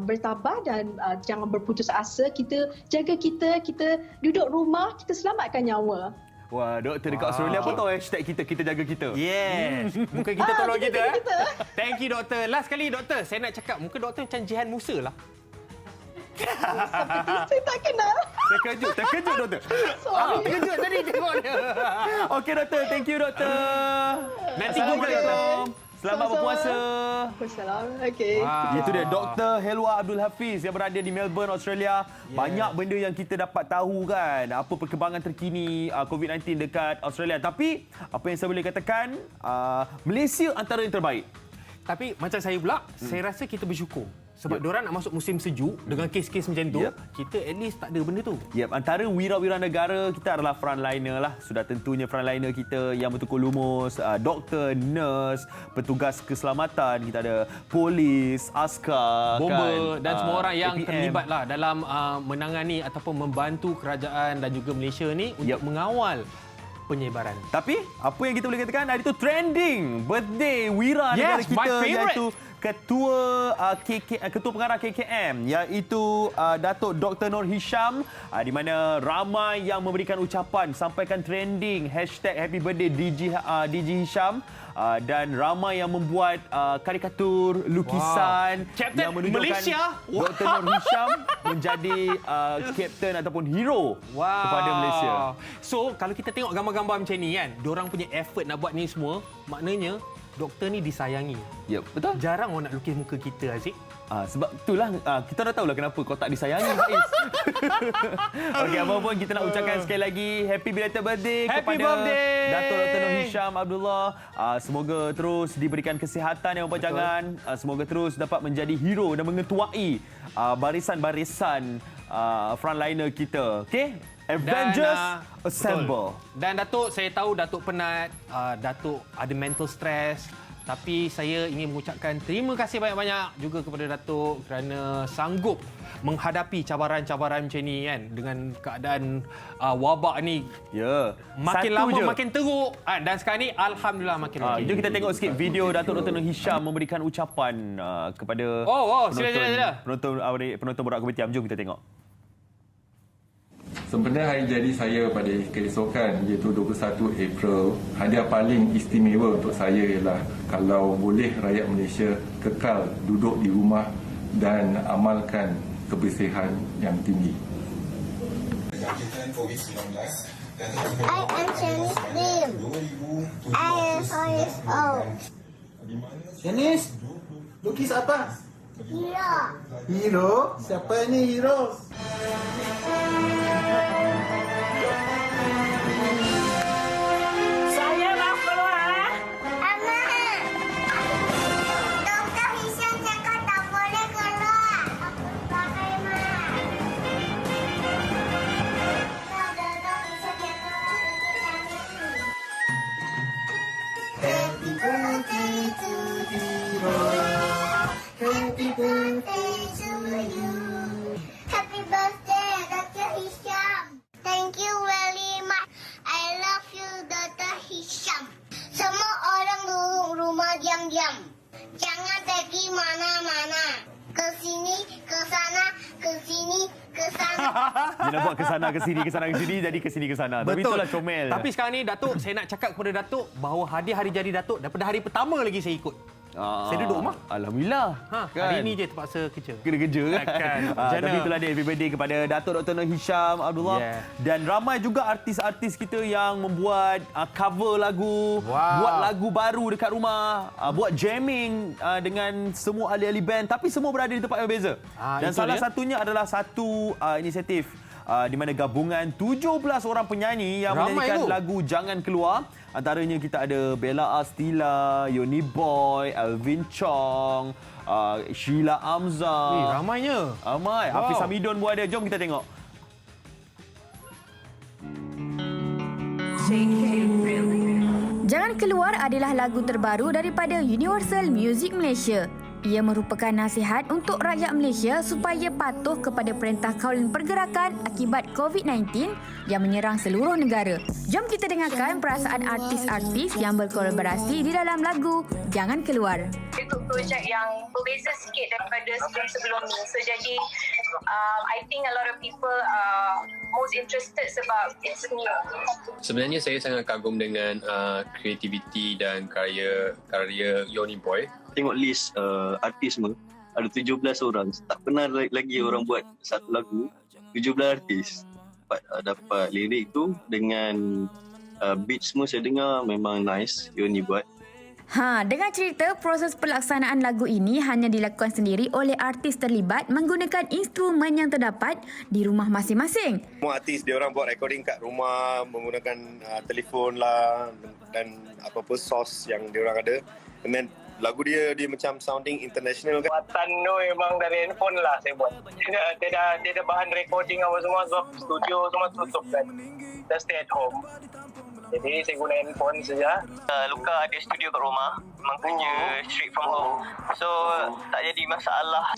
bertabah dan jangan berputus asa. Kita jaga kita duduk rumah, kita selamatkan nyawa. Wah, doktor dekat Australia apa tahu hashtag kita jaga kita. Yes. Muka kita tolong kita. Thank you doktor. Last kali doktor, saya nak cakap muka doktor macam Jihan Musa lah. Saya tak kenal. Terkejut doktor. Terkejut tadi tengok dia. Okey doktor, thank you doktor. Nanti Google doktor. Selamat berpuasa. Assalamualaikum. Okay. Itu dia Dr. Helwa Abdul Hafiz yang berada di Melbourne, Australia. Banyak benda yang kita dapat tahu kan, apa perkembangan terkini COVID-19 dekat Australia. Tapi apa yang saya boleh katakan, Malaysia antara yang terbaik. Tapi macam saya pula, saya rasa kita bersyukur. Sebab diorang nak masuk musim sejuk dengan kes-kes macam tu, kita at least tak ada benda tu. Antara wira-wira negara kita adalah frontliner lah. Sudah tentunya frontliner kita yang bertukar lumus, doktor, nurse, petugas keselamatan, kita ada polis, askar, Bomber kan? dan semua orang yang APM. terlibat lah dalam menangani ataupun membantu kerajaan dan juga Malaysia ni untuk mengawal penyebaran. Tapi apa yang kita boleh katakan, hari itu trending birthday wira negara Yes, my kita, favourite. iaitu Ketua Ketua Pengarah KKM, iaitu Datuk Dr. Nur Hisham, di mana ramai yang memberikan ucapan, sampaikan trending #Happy Birthday DG Hisham, dan ramai yang membuat karikatur, lukisan Captain yang menunjukkan Malaysia. Dr. Nur Hisham menjadi kapten ataupun hero kepada Malaysia. So, kalau kita tengok gambar-gambar macam ni kan, diorang punya effort nak buat ni semua, maknanya doktor ni disayangi. Ya, betul. Jarang orang nak lukis muka kita, Aziz. Sebab itulah kita dah tahulah kenapa kau tak disayangi, Faiz. Okey, apa pun kita nak ucapkan sekali lagi happy belated birthday Happy kepada birthday! Datuk Dr. Nur Hisham Abdullah. Semoga terus diberikan kesihatan yang berpanjangan. Semoga terus dapat menjadi hero dan mengetuai barisan-barisan frontliner kita. Okey? Avengers Assemble. Betul. Dan Datuk, saya tahu Datuk penat, Datuk ada mental stress. Tapi saya ingin mengucapkan terima kasih banyak-banyak juga kepada Datuk kerana sanggup menghadapi cabaran-cabaran macam ni kan, dengan keadaan wabak ni. Ya. Makin Satu lama je. makin teruk, dan sekarang ni alhamdulillah makin okey. Jom kita tengok sikit video Datuk Dr. Nur Hisham memberikan ucapan kepada penonton Borak Kopitiam. Jom kita tengok. Sebenarnya hari jadi saya pada keesokan iaitu 21 April, hadiah paling istimewa untuk saya ialah kalau boleh rakyat Malaysia kekal duduk di rumah dan amalkan kebersihan yang tinggi. I am Chinese Lim. I am 4 years old. Jenis lukis apa? Hero. Hero? Siapa ni hero? Saya mau keluar. Ama. Dr. Hisham cakap tak boleh keluar. Aku pakai mak. Dr. Hisham cakap happy birthday to hero. Happy birthday to you. Happy birthday, Dr. Hisham. Thank you very much. I love you, Dr. Hisham. Semua orang duduk rumah diam-diam. Jangan pergi mana-mana. Ke sini, ke sana, ke sini, ke sana. Dia nak buat ke sana ke sini, jadi ke sini ke sana. Tapi Betul. itulah comel. Tapi sekarang ni Datuk, saya nak cakap kepada Datuk bahawa hadiah hari jadi Datuk daripada hari pertama lagi saya ikut. Saya duduk rumah. Alhamdulillah. Hari ni je terpaksa kerja. Kena kerja kan. Tapi itulah dia happy birthday kepada Datuk Dr. Nur Hisham Abdullah. Dan ramai juga artis-artis kita yang membuat cover lagu, buat lagu baru dekat rumah, buat jamming dengan semua ahli-ahli band, tapi semua berada di tempat yang berbeza. Dan salah satunya adalah satu inisiatif di mana gabungan 17 orang penyanyi yang menyanyikan lagu Jangan Keluar. Antaranya kita ada Bella Astila, Yoni Boy, Alvin Chong, Sheila Amza. Ramainya. Ramai. Hafiz Hamidun pun ada. Jom kita tengok. Jangan Keluar adalah lagu terbaru daripada Universal Music Malaysia. Ia merupakan nasihat untuk rakyat Malaysia supaya patuh kepada perintah kawalan pergerakan akibat COVID-19 yang menyerang seluruh negara. Jom kita dengarkan perasaan artis-artis yang berkolaborasi di dalam lagu Jangan Keluar. Itu projek yang berbeza sikit daripada sebelum ni. So jadi I think a lot of people are most interested sebab it's new. Sebenarnya saya sangat kagum dengan kreativiti dan karya Yoni Boy. Tengok list artis semua, ada 17 orang. Tak pernah lagi orang buat satu lagu 17 artis dapat lirik tu dengan beat semua. Saya dengar memang nice Yoni buat. Dengan cerita proses pelaksanaan lagu ini hanya dilakukan sendiri oleh artis terlibat menggunakan instrumen yang terdapat di rumah masing-masing. Semua artis dia orang buat recording kat rumah menggunakan telefon lah dan apa-apa source yang dia orang ada. And then lagu dia macam sounding international kan. Buatan tu memang dari handphone lah saya buat. Dia dah bahan recording apa semua sebab studio semua tutup kan. Dah stay at home. Jadi saya guna handphone saja. Luka ada studio kat rumah. Memang kerja straight from home. So tak jadi masalah.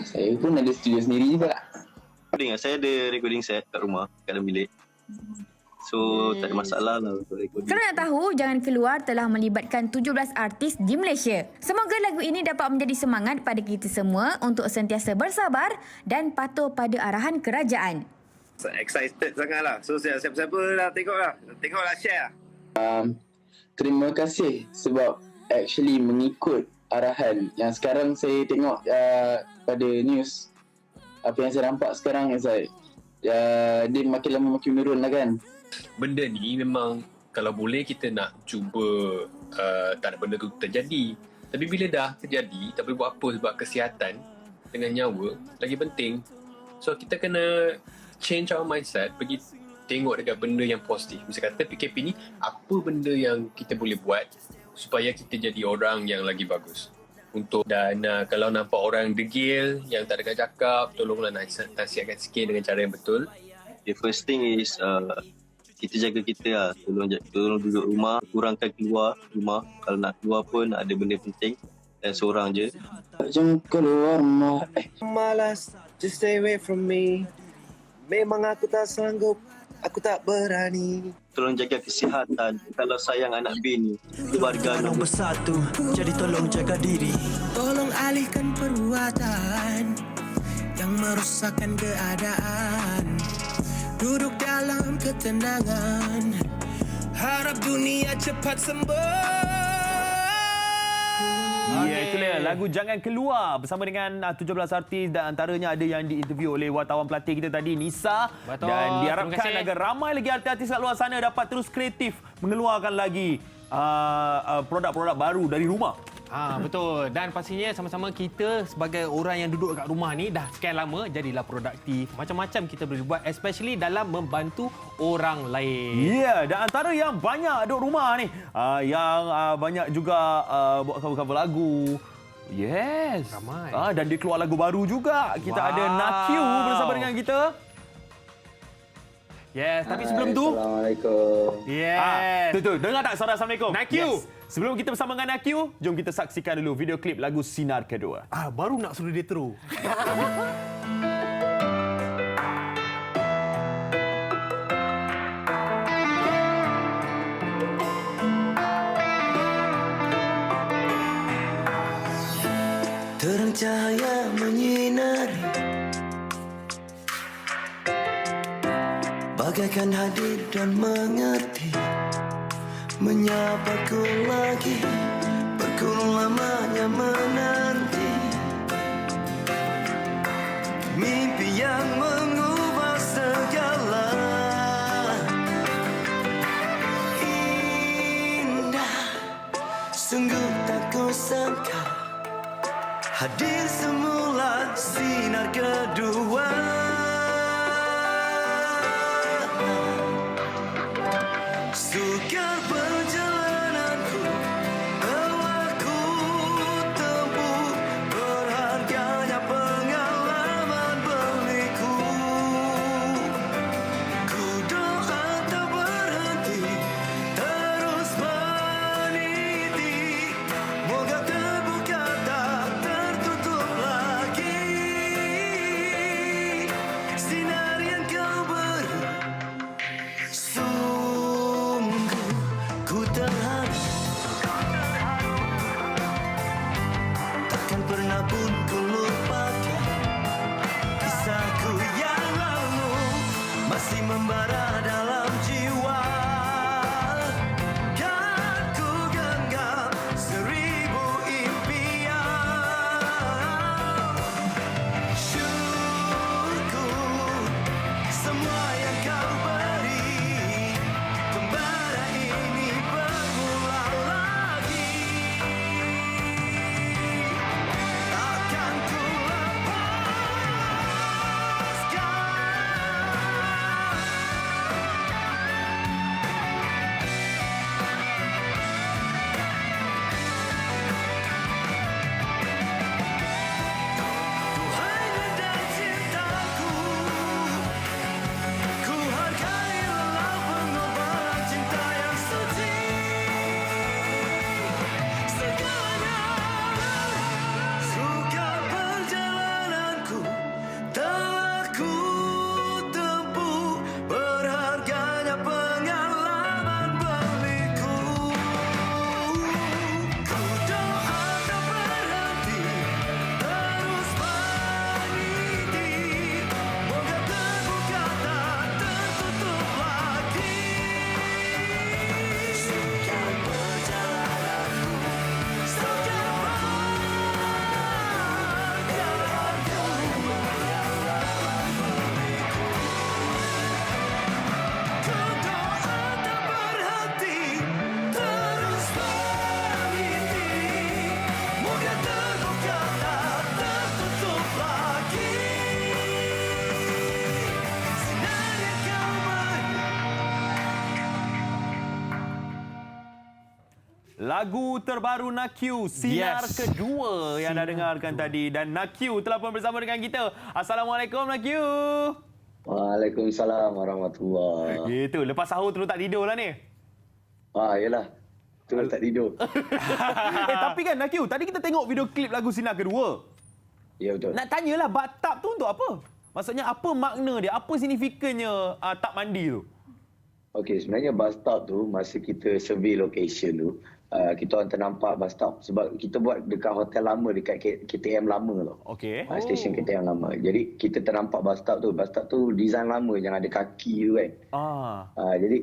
Saya pun ada studio sendiri juga. Saya ada recording set kat rumah, kat dalam bilik. So tak ada masalah lah untuk recording. Kalau nak tahu, Jangan Keluar telah melibatkan 17 artis di Malaysia. Semoga lagu ini dapat menjadi semangat pada kita semua untuk sentiasa bersabar dan patuh pada arahan kerajaan. Excited sangatlah. So siapa-siapa lah tengoklah share. Terima kasih sebab actually mengikut arahan yang sekarang saya tengok pada news. Apa yang saya nampak sekarang dia makin lama makin menurun lah kan. Benda ni memang kalau boleh kita nak cuba tak ada benda tu terjadi. Tapi bila dah terjadi, tak boleh buat apa sebab kesihatan dengan nyawa lagi penting. So kita kena change our mindset, pergi tengok dekat benda yang positif. Misal kata PKP ni, apa benda yang kita boleh buat supaya kita jadi orang yang lagi bagus. Dan kalau nampak orang degil yang tak ada cakap, tolonglah nasihatkan sikit dengan cara yang betul. The first thing is kita jaga kita lah. Tolong duduk rumah, kurangkan keluar rumah. Kalau nak keluar pun ada benda penting dan seorang je. Jangan keluar rumah. Malas, just stay away from me. Memang aku tak sanggup, aku tak berani. Tolong jaga kesihatan. Kalau sayang anak bini, keluarga nombor satu, jadi tolong jaga diri. Tolong alihkan perbuatan yang merosakkan keadaan. Duduk dalam ketenangan, harap dunia cepat sembuh. Ya, itulah lagu Jangan Keluar bersama dengan 17 artis dan antaranya ada yang diinterview oleh wartawan pelatih kita tadi, Nisa. Betul. Dan diharapkan agar ramai lagi artis-artis kat luar sana dapat terus kreatif mengeluarkan lagi produk-produk baru dari rumah. Betul. Dan pastinya sama-sama kita sebagai orang yang duduk kat rumah ni dah sekian lama, jadilah produktif. Macam-macam kita boleh buat, especially dalam membantu orang lain. Ya, dan antara yang banyak duduk rumah ni, yang banyak juga buat cover-cover lagu. Yes. Ramai. Dan dia keluar lagu baru juga. Kita ada Nakyu bersama dengan kita. Yes, tapi sebelum tu... Assalamualaikum. Yes. Tu, dengar tak suara Assalamualaikum? Nakyu. Yes. Sebelum kita bersama dengan Nakyu, jom kita saksikan dulu video klip lagu Sinar Kedua. Baru nak suruh dia terus. Terang cahaya menyinari, bagaikan hadir dan mengerti, menyapaku lagi, berkurung lamanya menanti. Mimpi yang mengubah segala, indah, sungguh tak kusangka, hadir semula sinar kedua. Sukar perjalananku, telah ku tempuh, berharganya pengalaman berliku. Ku doa tak berhenti, terus meniti, moga terbuka tak tertutup lagi. lagu terbaru Nakyu, Sinar Kedua yang dah dengarkan tadi. Dan Nakyu telah pun bersama dengan kita. Assalamualaikum Nakyu. Waalaikumsalam warahmatullahi. Gitu, lepas sahur terus tak tidur lah ni. Yalah. Terus tak tidur. Tapi kan Nakyu, tadi kita tengok video klip lagu Sinar Kedua. Ya betul. Nak tanyalah bathtub tu untuk apa? Maksudnya apa makna dia? Apa signifikannya tak mandi tu? Okey, sebenarnya bathtub tu masa kita survey location tu, kita orang ternampak bathtub sebab kita buat dekat hotel lama dekat KTM lama tu. Okey. Stesen KTM lama. Jadi kita ternampak bathtub tu. Bathtub tu design lama yang ada kaki tu kan. Jadi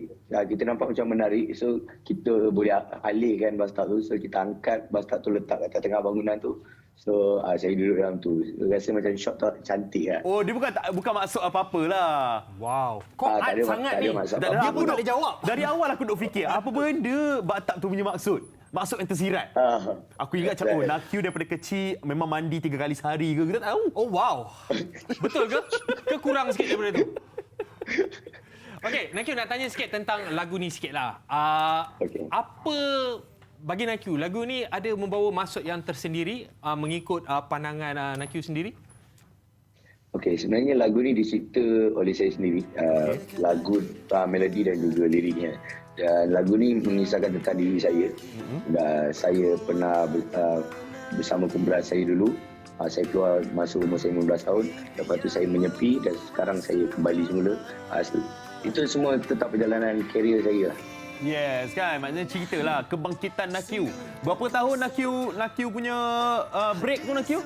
kita nampak macam menarik. So kita boleh alihkan bathtub tu. So kita angkat bathtub tu letak kat tengah bangunan tu. So saya duduk dalam tu. Rasa macam shot tu cantik lah. Oh, dia bukan maksud apa-apa lah. Wow. Kau tak ada, sangat tak ni. ada maksud Dia apa-apa. pun tak boleh jawab. Dari awal aku duk fikir, apa benda bathtub tu punya maksud? Maksud yang tersirat. Aku ingat macam, Nakyu daripada kecil memang mandi 3 kali sehari ke? Kita tahu. Oh, wow. Betul ke? Ke kurang sikit daripada tu? Okey, Nakyu nak tanya sikit tentang lagu ni sikit lah. Apa bagi Nakyu, lagu ni ada membawa maksud yang tersendiri mengikut pandangan Nakyu sendiri? Okey, sebenarnya lagu ni dicipta oleh saya sendiri. Lagu, melodi dan juga liriknya. Dan lagu ni mengisahkan tentang diri saya. Dan saya pernah bersama kumpulan saya dulu. Saya keluar masuk umur saya 15 tahun. Lepas tu saya menyepi dan sekarang saya kembali semula. Itu semua tetap perjalanan karier saya lah. Yes kan, maknanya ceritalah kebangkitan Nakyu. Berapa tahun Nakyu punya break tu Nakyu?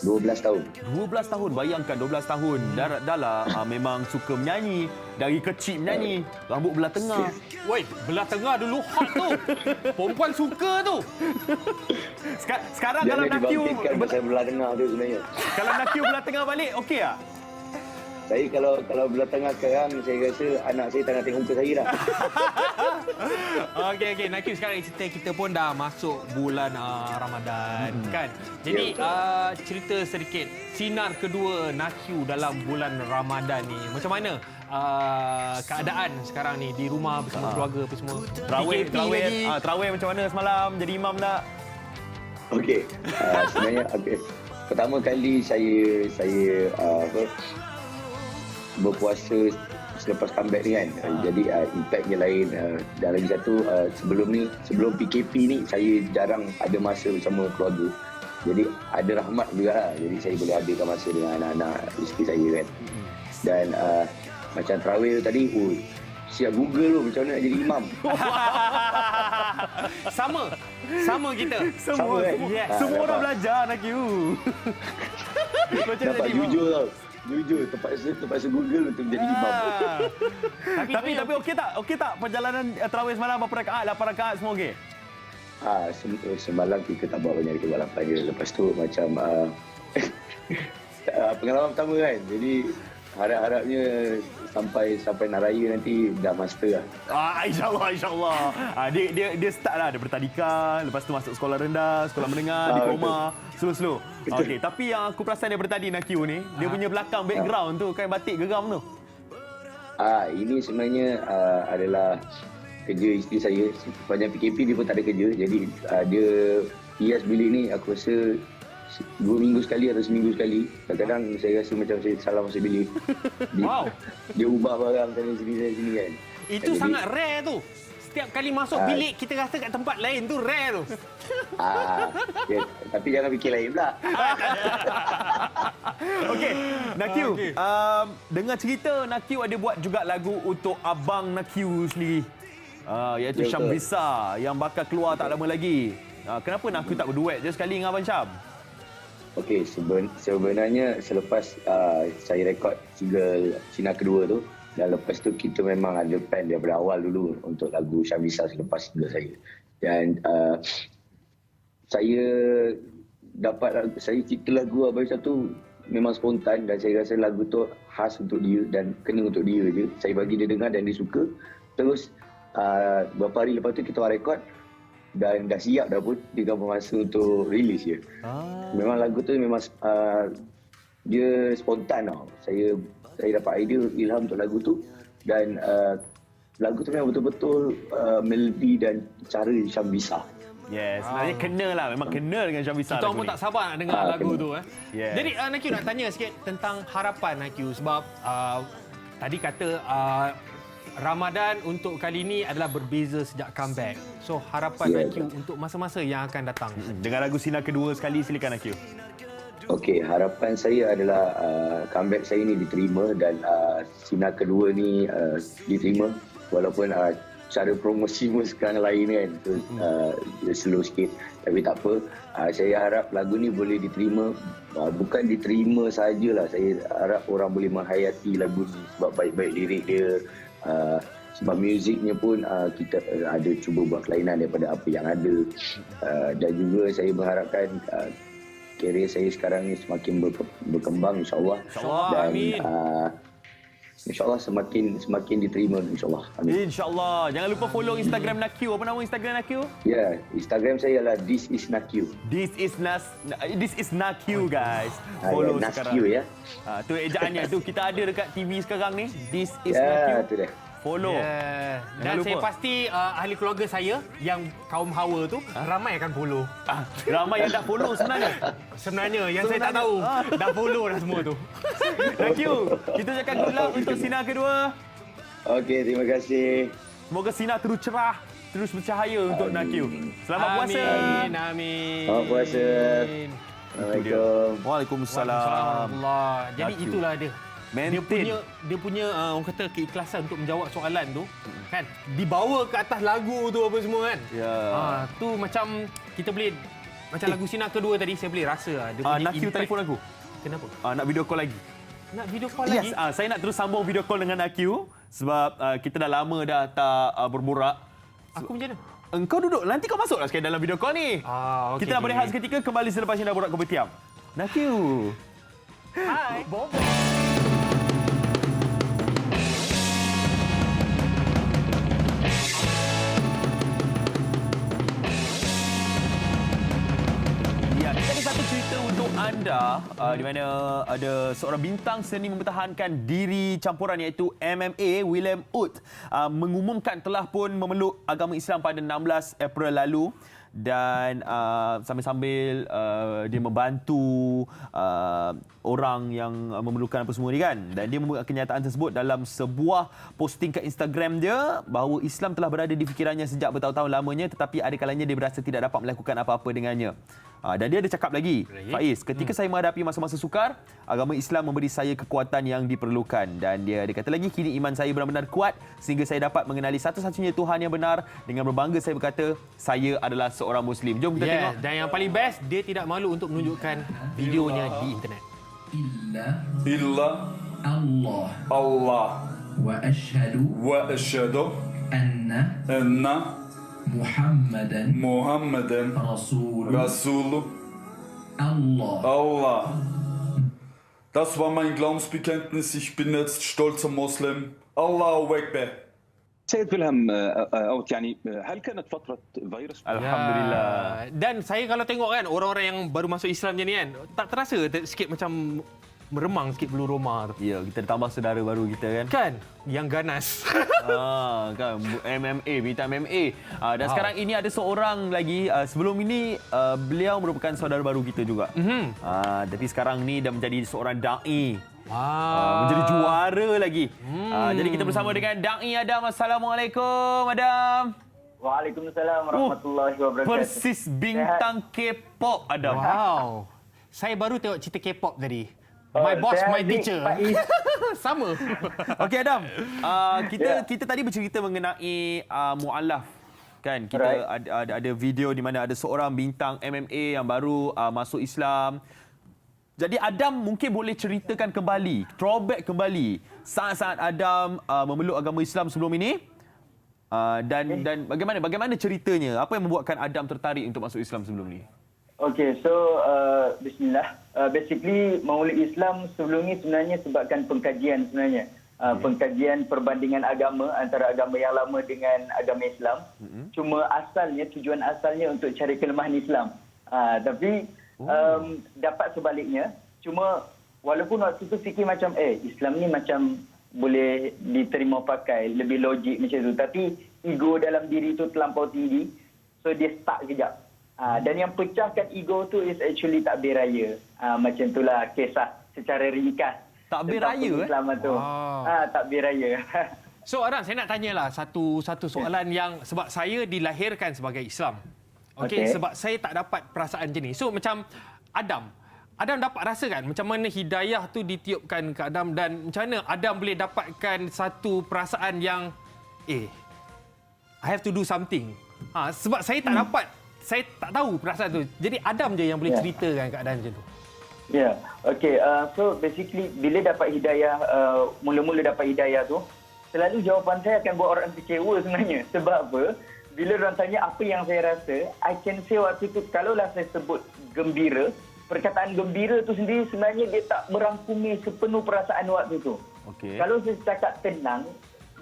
12 tahun. 12 tahun, bayangkan 12 tahun. Dah lah memang suka menyanyi. Dari kecil menyanyi. Rambut belah tengah. Woi, belah tengah dulu hot tu. Perempuan suka tu. Sekarang kalau Nakyu pasal belah tengah tu sebenarnya. Kalau Nakyu belah tengah balik, okey tak? Saya kalau belah tengah sekarang, saya rasa anak saya tengah tengok muka saya dah. Okey, Nakyu, sekarang kita pun dah masuk bulan Ramadan kan. Jadi cerita sedikit Sinar Kedua Nakyu dalam bulan Ramadan ni. Macam mana keadaan sekarang ni di rumah bersama keluarga apa semua? Terawih macam mana semalam? Jadi imam tak? Okey. Sebenarnya pertama kali saya berpuasa selepas comeback ni kan. Jadi impactnya lain. Dan lagi satu, sebelum PKP ni saya jarang ada masa bersama keluarga. Jadi ada rahmat juga lah. Jadi saya boleh adakan masa dengan anak-anak isteri saya kan. Dan macam terawih tadi, siap Google tu macam mana nak jadi imam. Sama kita. Semua orang belajar Nakyu. Dapat jujur tau. Jujur, terpaksa Google untuk jadi imam. Tapi okey tak perjalanan terawih semalam? Berapa rakaat? 8 rakaat semua okey? Semalam kita tak buat banyak, kita buat 8 je. Lepas tu macam pengalaman pertama kan. Jadi harap-harapnya sampai nak raya nanti dah master lah. InsyaAllah. Dia start lah daripada tadika, lepas tu masuk sekolah rendah, sekolah menengah, diploma, slow. Okey, tapi yang aku perasan daripada tadi Nakyu ni, dia punya belakang background tu kain batik geram tu. Ini sebenarnya adalah kerja isteri saya. Sepanjang PKP dia pun tak ada kerja. Jadi dia hias bilik ni aku rasa 2 minggu sekali atau seminggu sekali. Kadang-kadang saya rasa macam saya salah masuk bilik. Dia ubah barang sana sini kan. Itu sangat rare tu. Setiap kali masuk bilik kita rasa kat tempat lain tu rare tu. Tapi jangan fikir lain pula. Okey, Nakyu. Dengar cerita Nakyu ada buat juga lagu untuk abang Nakyu sendiri. Iaitu Syam Bisa yang bakal keluar tak lama lagi. Kenapa Nakyu tak berduet je sekali dengan Abang Syam? Okey, sebenarnya selepas saya rekod single Sinar Kedua tu, dan lepas tu kita memang ada plan daripada awal dulu untuk lagu Syam Bisa selepas single saya. Dan saya cipta lagu Abang Syam tu memang spontan dan saya rasa lagu tu khas untuk dia dan kena untuk dia je. Saya bagi dia dengar dan dia suka. Terus beberapa hari lepas tu kita rekod dan dah siap dah pun, tinggal masa untuk release je. Memang lagu tu memang dia spontan tau. Saya dapat idea, ilham untuk lagu tu dan lagu tu memang betul-betul melodi dan cara Syam Bisa. Yes, sebenarnya kena lah. Memang kena dengan Syam Bisa. Kita pun tak sabar nak dengar lagu kena. tu. Yes. Jadi Nakyu nak tanya sikit tentang harapan Nakyu sebab tadi kata Ramadan untuk kali ini adalah berbeza sejak comeback. So harapan Nakyu untuk masa-masa yang akan datang. Dengan lagu Sinar kedua sekali, silakan Nakyu. Okey, harapan saya adalah comeback saya ni diterima dan Sinar kedua ni diterima walaupun cara promosi pun sekarang lain kan, slow sikit, tapi tak apa. Saya harap lagu ni boleh diterima, bukan diterima sajalah, saya harap orang boleh menghayati lagu ni sebab baik-baik lirik dia, sebab muziknya pun kita ada cuba buat kelainan daripada apa yang ada, dan juga saya berharapkan karier saya sekarang ni semakin berkembang insyaAllah. Dan InsyaAllah semakin diterima insyaAllah. Amin. InsyaAllah. Jangan lupa follow Instagram Nakyu. Apa nama Instagram Nakyu? Ya, Instagram saya ialah This is Nakyu. This is Nakyu guys. Follow Nakyu sekarang. ya. Tu ejaannya tu kita ada dekat TV sekarang ni. This is Ya, Nakyu. tu dia. Follow. Yeah. Jangan Dan lupa. saya pasti ahli keluarga saya yang kaum hawa tu ramai akan follow. Ramai yang dah follow sebenarnya. Sebenarnya yang saya tak tahu dah follow dah semua tu. Nakyu, kita cakap good luck untuk Sinar kedua. Okey, terima kasih. Semoga Sinar terus cerah, terus bercahaya untuk Nakyu. Selamat puasa. Amin. Selamat puasa. Assalamualaikum. Waalaikumsalam. Jadi Nakyu. itulah dia. Maintain. Dia punya orang kata keikhlasan untuk menjawab soalan tu kan, dibawa ke atas lagu tu apa semua kan. Ya. Tu macam kita boleh macam lagu Sinar kedua tadi saya boleh rasa dia punya Nakyu impact. telefon aku. Kenapa? Nak video call lagi. Nak video call Yes, lagi? saya nak terus sambung video call dengan Nakyu sebab kita dah lama dah tak berborak. Aku macam mana? Engkau duduk, nanti kau masuklah sekali dalam video call ni. Okay, kita nak berehat seketika, kembali selepas ini dah borak kopitiam. Nakyu. Hai. Ya, kita ada satu cerita untuk anda di mana ada seorang bintang seni mempertahankan diri campuran iaitu MMA, William Wood, mengumumkan telah pun memeluk agama Islam pada 16 April lalu. Dan sambil-sambil dia membantu orang yang memerlukan apa semua ni kan. Dan dia membuat kenyataan tersebut dalam sebuah posting ke Instagram dia bahawa Islam telah berada di fikirannya sejak bertahun-tahun lamanya, tetapi ada kalanya dia berasa tidak dapat melakukan apa-apa dengannya. Dan dia ada cakap lagi, Faiz, ketika saya menghadapi masa-masa sukar, agama Islam memberi saya kekuatan yang diperlukan. Dan dia kata lagi, kini iman saya benar-benar kuat sehingga saya dapat mengenali satu-satunya Tuhan yang benar. Dengan berbangga saya berkata, saya adalah seorang Muslim. Jom kita tengok. Dan yang paling best, dia tidak malu untuk menunjukkan videonya di internet. Illa Allah wa ashhadu anna Muhammadan Rasul Allah. Das war mein Glaubensbekenntnis. Ich bin jetzt stolzer Muslim. Allahu Akbar. سيد فيلهم أوت يعني هل كانت فترة فيروس Alhamdulillah. Dan saya kalau tengok kan orang-orang yang baru masuk Islam je ni kan, tak terasa sikit macam meremang sikit bulu roma tu. Ya, kita tambah saudara baru kita kan. Kan? Yang ganas. Kan MMA, bintang MMA. Dan sekarang ini ada seorang lagi, sebelum ini beliau merupakan saudara baru kita juga. Tapi sekarang ni dah menjadi seorang dai. Menjadi juara lagi. Jadi kita bersama dengan Dai Adam. Assalamualaikum Adam. Waalaikumsalam warahmatullahi wabarakatuh. Persis bintang K-pop Adam. Wow. Saya baru tengok cerita K-pop tadi. My boss, my teacher. Sama. Okey Adam. Kita tadi bercerita mengenai mualaf. Kan kita ada video di mana ada seorang bintang MMA yang baru masuk Islam. Jadi Adam mungkin boleh ceritakan kembali, throwback kembali saat-saat Adam memeluk agama Islam sebelum ini, dan bagaimana ceritanya? Apa yang membuatkan Adam tertarik untuk masuk Islam sebelum ini? Okay, so bismillah. Basically maulid Islam sebelum ni sebenarnya sebabkan pengkajian sebenarnya. Pengkajian perbandingan agama antara agama yang lama dengan agama Islam. Cuma tujuan asalnya untuk cari kelemahan Islam. Tapi dapat sebaliknya. Cuma walaupun waktu tu fikir macam Islam ni macam boleh diterima pakai, lebih logik macam tu. Tapi ego dalam diri tu terlampau tinggi, so dia stuck kejap. Dan yang pecahkan ego tu is actually takbir raya. Macam itulah kisah secara ringkas. Takbir raya Islaman tu. Takbir raya. So Adam, saya nak tanyalah satu soalan yang sebab saya dilahirkan sebagai Islam. Okey, sebab saya tak dapat perasaan macam ni. So macam Adam dapat rasakan macam mana hidayah tu ditiupkan ke Adam, dan macam mana Adam boleh dapatkan satu perasaan yang I have to do something. Sebab saya tak dapat, saya tak tahu perasaan tu. Jadi Adam je yang boleh ceritakan keadaan macam tu. Ya, okey. So basically bila dapat hidayah, mula-mula dapat hidayah tu, selalu jawapan saya akan buat orang kecewa sebenarnya. Sebab apa? Bila orang tanya apa yang saya rasa, I can say waktu tu, kalaulah saya sebut gembira, perkataan gembira tu sendiri sebenarnya dia tak merangkumi sepenuh perasaan waktu tu. Okay. Kalau saya cakap tenang,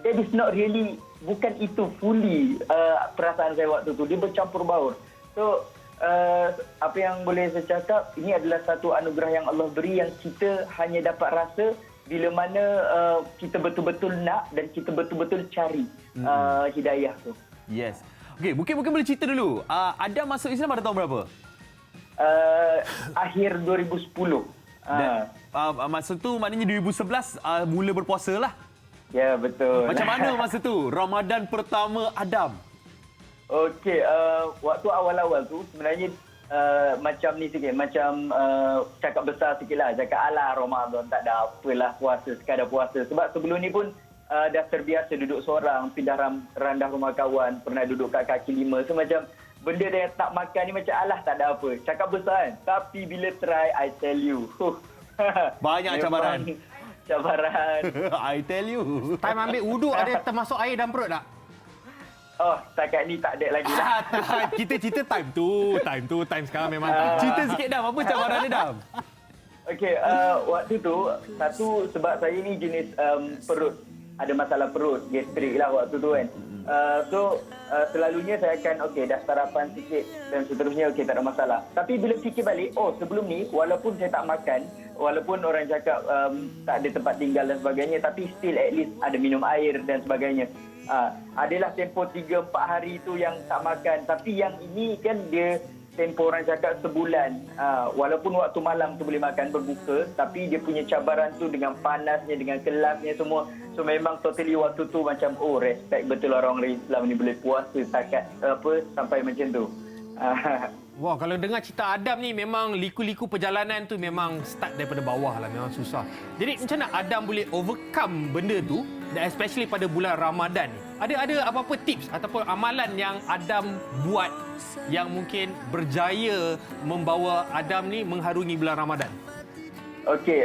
that is not really, bukan itu fully perasaan saya waktu tu. Dia bercampur baur. So, apa yang boleh saya cakap, ini adalah satu anugerah yang Allah beri yang kita hanya dapat rasa bila mana kita betul-betul nak dan kita betul-betul cari hidayah tu. Yes. Okey, mungkin boleh cerita dulu. Adam masuk Islam pada tahun berapa? Akhir 2010. Masa tu maknanya 2011 mula berpuasa lah. Ya, betul. Macam mana masa tu? Ramadan pertama Adam. Okey, waktu awal-awal tu sebenarnya macam ni sikit, macam cakap besar sikit lah. Cakap alah Ramadan tak ada apalah, puasa sekadar puasa. Sebab sebelum ni pun dah terbiasa duduk seorang, pindah randah rumah kawan, pernah duduk kat kaki lima. So macam benda dia tak makan ni macam alah tak ada apa. Cakap besar kan. Tapi bila try, I tell you. Banyak cabaran. Cabaran. I tell you. Time ambil wuduk ada termasuk air dalam perut tak? Oh, setakat ni tak ada lagi lah. Kita cerita time sekarang memang. Cerita sikit Dam, apa cabaran dia Dam? Okey, waktu tu, satu sebab saya ni jenis perut. Ada masalah perut, gastrik lah waktu tu kan. Selalunya saya akan, okey, dah sarapan sikit dan seterusnya, okey, tak ada masalah. Tapi bila fikir balik, sebelum ni, walaupun saya tak makan, walaupun orang cakap tak ada tempat tinggal dan sebagainya, tapi still at least ada minum air dan sebagainya. Adalah tempoh 3-4 hari tu yang tak makan. Tapi yang ini kan dia tempoh orang cakap sebulan. Walaupun waktu malam tu boleh makan berbuka, tapi dia punya cabaran tu dengan panasnya, dengan kelasnya semua. So memang totally waktu tu macam respect betul orang Islam ni boleh puasa setakat sampai macam tu. Wah, kalau dengar cerita Adam ni memang liku-liku perjalanan tu memang start daripada bawah lah, memang susah. Jadi macam mana Adam boleh overcome benda tu, dan especially pada bulan Ramadan ni? Ada apa-apa tips ataupun amalan yang Adam buat yang mungkin berjaya membawa Adam ni mengharungi bulan Ramadan? Okey,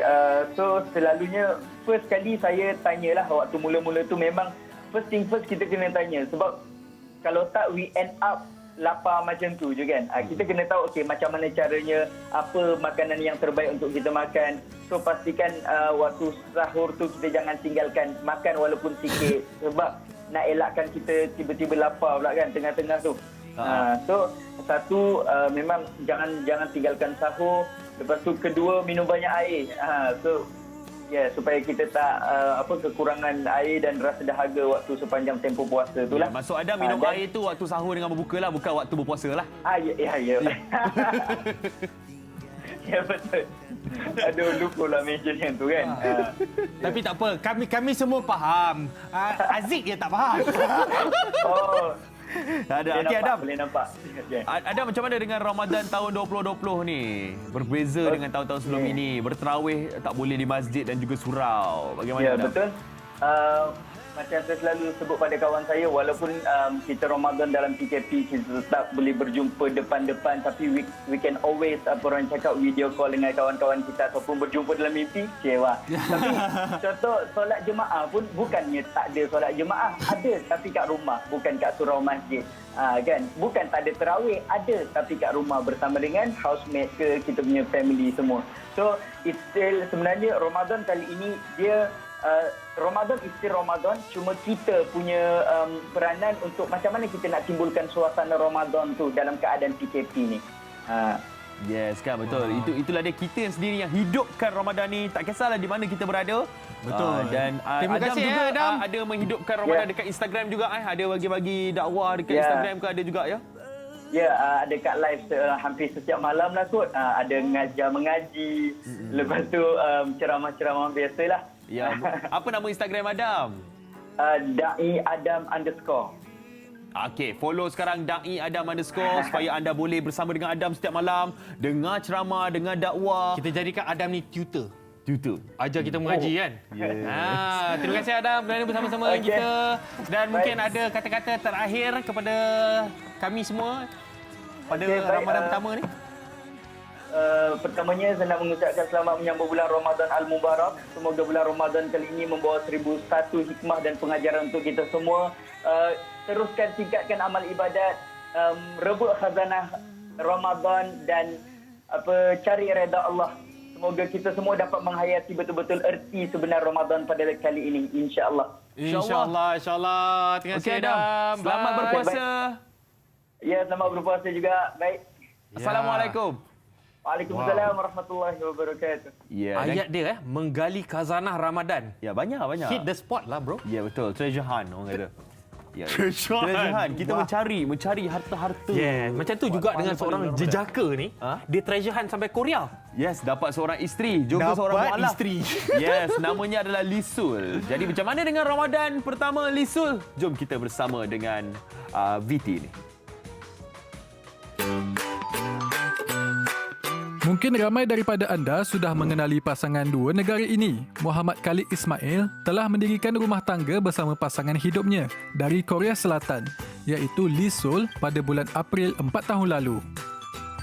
so selalunya first kali saya tanyalah waktu mula-mula tu, memang first thing first kita kena tanya. Sebab kalau tak we end up lapar macam tu je kan. Kita kena tahu okey macam mana caranya, apa makanan yang terbaik untuk kita makan. So pastikan waktu sahur tu kita jangan tinggalkan makan walaupun sikit, sebab nak elakkan kita tiba-tiba lapar pula kan tengah-tengah tu. So satu memang jangan tinggalkan sahur. Lepas tu kedua, minum banyak air. So supaya kita tak kekurangan air dan rasa dahaga waktu sepanjang tempoh puasa tu lah. Maksud Adam minum air tu waktu sahur dengan berbuka lah, bukan waktu berpuasa lah. Ya. Ya betul. Aduh, lupa lah mention yang tu kan. Tapi tak apa, kami semua faham. Aziz je tak faham. Ada. Okey Adam. Boleh nampak. Adam, macam mana dengan Ramadan tahun 2020 ni? Berbeza dengan tahun-tahun sebelum ini. Berterawih tak boleh di masjid dan juga surau. Bagaimana Ya, Adam? betul. Macam saya selalu sebut pada kawan saya, walaupun kita Ramadan dalam PKP, kita tetap boleh berjumpa depan-depan, tapi we can always, orang cakap, video call dengan kawan-kawan kita ataupun berjumpa dalam mimpi, kecewa. Tapi contoh solat jemaah pun bukannya tak ada solat jemaah, ada tapi kat rumah, bukan kat surau masjid. Kan? Bukan tak ada terawih, ada tapi kat rumah bersama dengan housemate ke kita punya family semua. So it's still, sebenarnya Ramadan kali ini dia Ramadan is still Ramadan, cuma kita punya peranan untuk macam mana kita nak timbulkan suasana Ramadan tu dalam keadaan PKP ni. Yes kan, betul. Itulah dia, kita sendiri yang hidupkan Ramadan ni, tak kisahlah di mana kita berada. Betul. Dan Terima Adam kasih juga Adam. Ada menghidupkan Ramadan dekat Instagram juga. Ada bagi-bagi dakwah dekat Instagram ke ada juga ya? Ya, ada kat live hampir setiap malam lah kot. Ada mengaji. Lepas tu ceramah-ceramah biasalah. Ya. Apa nama Instagram Adam? Da'i Adam _ Okey, follow sekarang Da'i Adam _ supaya anda boleh bersama dengan Adam setiap malam, dengar ceramah, dengar dakwah. Kita jadikan Adam ni tutor. Ajar kita mengaji kan? Yes. Terima kasih Adam kerana bersama-sama dengan kita. Dan mungkin ada kata-kata terakhir kepada kami semua pada Ramadan pertama ni. Pertamanya saya nak mengucapkan selamat menyambut bulan Ramadan Al-Mubarak. Semoga bulan Ramadan kali ini membawa 1001 hikmah dan pengajaran untuk kita semua. Teruskan tingkatkan amal ibadat, rebut khazanah Ramadan dan cari redha Allah. Semoga kita semua dapat menghayati betul-betul erti sebenar Ramadan pada kali ini, insya-Allah. InsyaAllah. Terima kasih Adam. Selamat berpuasa. Ya, selamat berpuasa juga. Baik. Assalamualaikum. Waalaikumsalam warahmatullahi wabarakatuh. Ayat dia menggali khazanah Ramadan. Ya, banyak. Hit the spot lah bro. Ya, betul. Treasure hunt orang kata. Ya, Treasure hunt. Kita mencari harta-harta. Macam tu juga dengan seorang jejaka ni. Dia treasure hunt sampai Korea. Yes, dapat seorang isteri, jumpa seorang mualaf. Isteri. Yes, namanya adalah Lisul. Jadi macam mana dengan Ramadan pertama Lisul? Jom kita bersama dengan VT ni. Mungkin ramai daripada anda sudah mengenali pasangan dua negara ini. Muhammad Khalid Ismail telah mendirikan rumah tangga bersama pasangan hidupnya dari Korea Selatan, iaitu Lee Sol pada bulan April 4 tahun lalu.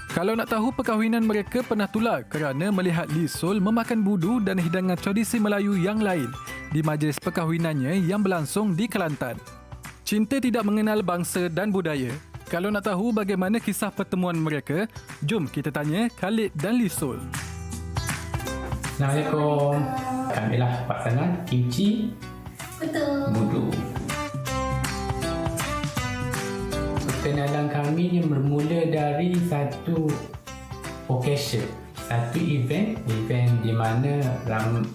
Kalau nak tahu, perkahwinan mereka pernah tular kerana melihat Lee Sol memakan budu dan hidangan tradisi Melayu yang lain di majlis perkahwinannya yang berlangsung di Kelantan. Cinta tidak mengenal bangsa dan budaya. Kalau nak tahu bagaimana kisah pertemuan mereka, jom kita tanya Khalid dan Lee Sol. Assalamualaikum. Kamilah pasangan kimchi budu. Perkenalan kami ni bermula dari satu occasion, satu event di mana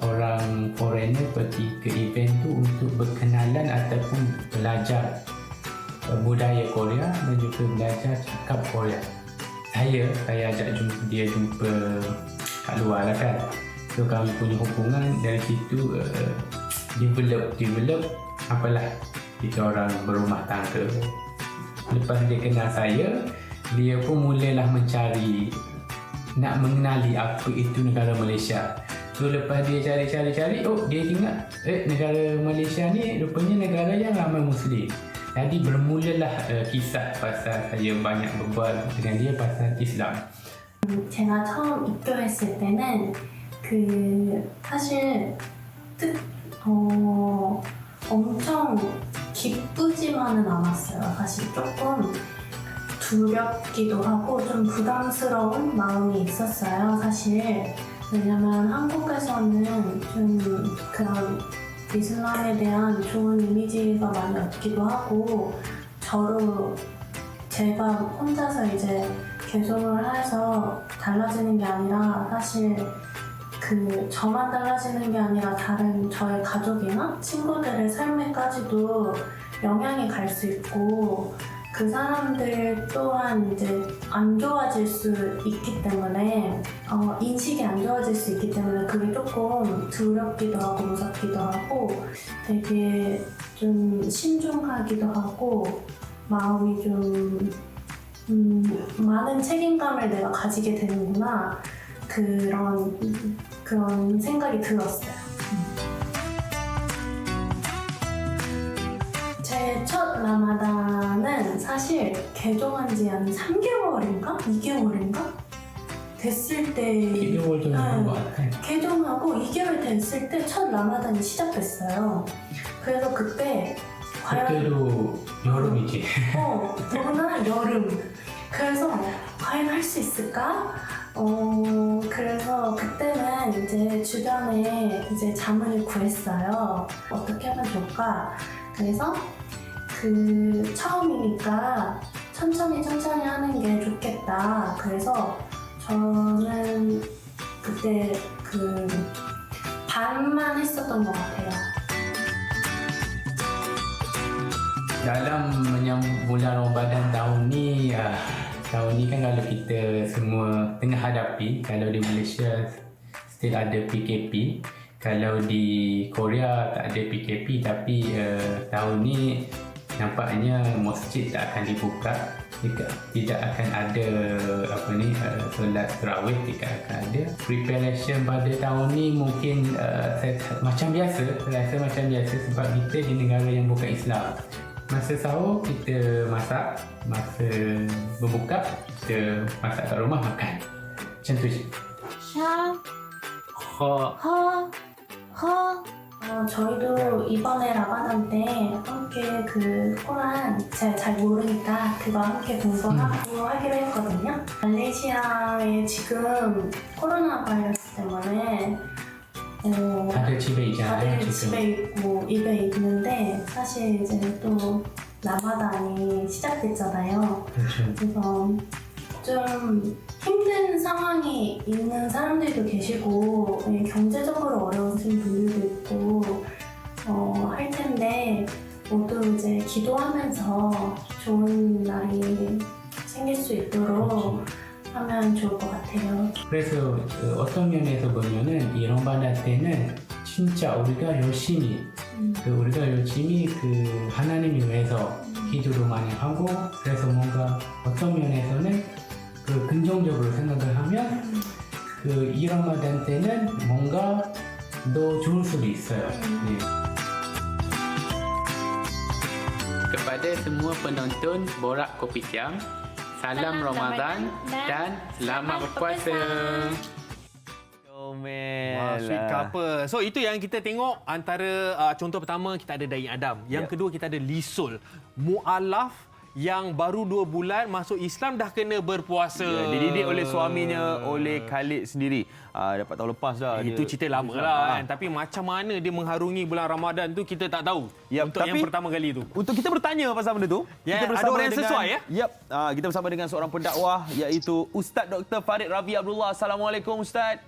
orang foreigner pergi ke event tu untuk berkenalan ataupun belajar budaya Korea dan juga belajar cakap Korea. Saya ajak dia jumpa kat luar lah kan. So kami punya hubungan dari situ develop apalah, kita orang berumah tangga. Lepas dia kenal saya, dia pun mulalah mencari, nak mengenali apa itu negara Malaysia. So lepas dia cari, dia ingat negara Malaysia ni rupanya negara yang ramai Muslim. Jadi bermulalah kisah pasal saya banyak berbual dengan dia pasal Islam. 제가 처음 입교했을 때는 사실 엄청 기쁘지만은 않았어요. 사실 조금 두렵기도 하고 좀 부담스러운 마음이 있었어요. 사실 왜냐면 한국에서는 좀 그런 이슬람에 대한 좋은 이미지가 많이 없기도 하고 제가 혼자서 이제 개종을 해서 달라지는 게 아니라 사실 저만 달라지는 게 아니라 다른 저의 가족이나 친구들의 삶에까지도 영향이 갈 수 있고 그 사람들 또한 이제 안 좋아질 수 있기 때문에 인식이 안 좋아질 수 있기 때문에 그게 조금 두렵기도 하고 무섭기도 하고 되게 좀 신중하기도 하고 마음이 좀 많은 책임감을 내가 가지게 되는구나 그런 생각이 들었어요. 제 첫 라마단은 사실 개종한 지 한 3개월인가? 2개월인가? 됐을 때 2개월 정도 된 것 같아요. 개종하고 2개월 됐을 때 첫 라마단이 시작됐어요. 그래서 그때 그때도 여름이지. 더구나 여름. 그래서 과연 할 수 있을까? 그래서 그때는 이제 주변에 이제 자문을 구했어요. 어떻게 하면 좋을까? 그래서 처음이니까 천천히 하는 게 좋겠다. 그래서 저는 그때 그 반만 했었던 것 같아요. Dalam bulan Ramadan tahun ni kan kalau kita semua tengah hadapi, kalau di Malaysia still ada PKP, kalau di Korea tak ada PKP, tapi tahun ni nampaknya masjid tak akan dibuka, tidak akan ada solat tarawih, tidak akan ada. Preparation pada tahun ni mungkin macam biasa, rasa macam biasa sebab kita di negara yang bukan Islam. Masa sahur kita masak, masa berbuka kita masak kat rumah makan. Macam tu je. 저희도 이번에 라마단 때 함께 그 코란 제가 잘 모르니까 그거 함께 공부하고 하기로 했거든요. 말레이시아에 지금 코로나 바이러스 때문에 다들 집에 있잖아요. 집에 있고 입에 있는데 사실 이제 또 라마단이 시작됐잖아요. 그래서 좀 힘든 상황이 있는 사람들도 계시고 경제적으로 어려우신 분들도 있고 할 텐데 모두 이제 기도하면서 좋은 날이 생길 수 있도록 하면 좋을 것 같아요. 그래서 어떤 면에서 보면은 이 럼바단 때는 진짜 우리가 열심히 그 하나님을 위해서 기도를 많이 하고, 그래서 뭔가 어떤 면에서는 그 긍정적으로 생각을 하면 이 럼바단 때는 뭔가 더 좋을 수도 있어요. 네. Kepada semua penonton Borak Kopitiam, salam Ramadan dan selamat berpuasa. Sweet couple. So itu yang kita tengok antara contoh pertama kita ada Dain Adam. Yang kedua kita ada Lisul. Mu'alaf yang baru 2 bulan masuk Islam dah kena berpuasa. Dididik oleh suaminya, oleh Khalid sendiri. Dapat tahun lepas dah. Itu cerita lama lah kan. Tapi macam mana dia mengharungi bulan Ramadan tu kita tak tahu. Untuk yang pertama kali tu. Untuk kita bertanya pasal benda tu, kita ada orang yang sesuai ya? Kita bersama dengan seorang pendakwah iaitu Ustaz Dr. Farid Ravi Abdullah. Assalamualaikum Ustaz.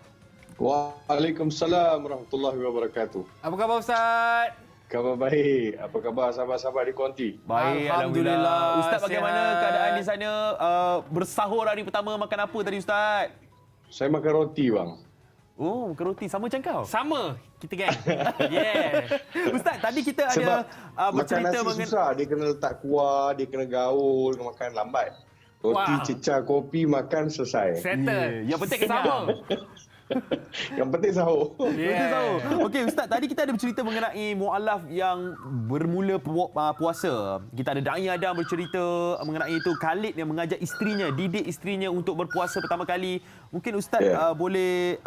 Waalaikumsalam warahmatullahi wabarakatuh. Apa khabar Ustaz? Khabar baik. Apa khabar sahabat-sahabat di Konti? Baik, Alhamdulillah. Ustaz, bagaimana keadaan di sana? Bersahur hari pertama makan apa tadi Ustaz? Saya makan roti bang. Oh, makan roti. Sama macam kau? Sama. Kita gang. Yeah. Ustaz, tadi kita ada bercerita makan nasi susah. Dia kena letak kuah, dia kena gaul, makan lambat. Roti, cecah, kopi, makan selesai. Settle. Yang penting sama. Yang penting sahur. Okey Ustaz, tadi kita ada bercerita mengenai mu'alaf yang bermula puasa. Kita ada Dain Adam bercerita mengenai itu. Khalid yang mengajak isterinya, didik isterinya untuk berpuasa pertama kali. Mungkin Ustaz boleh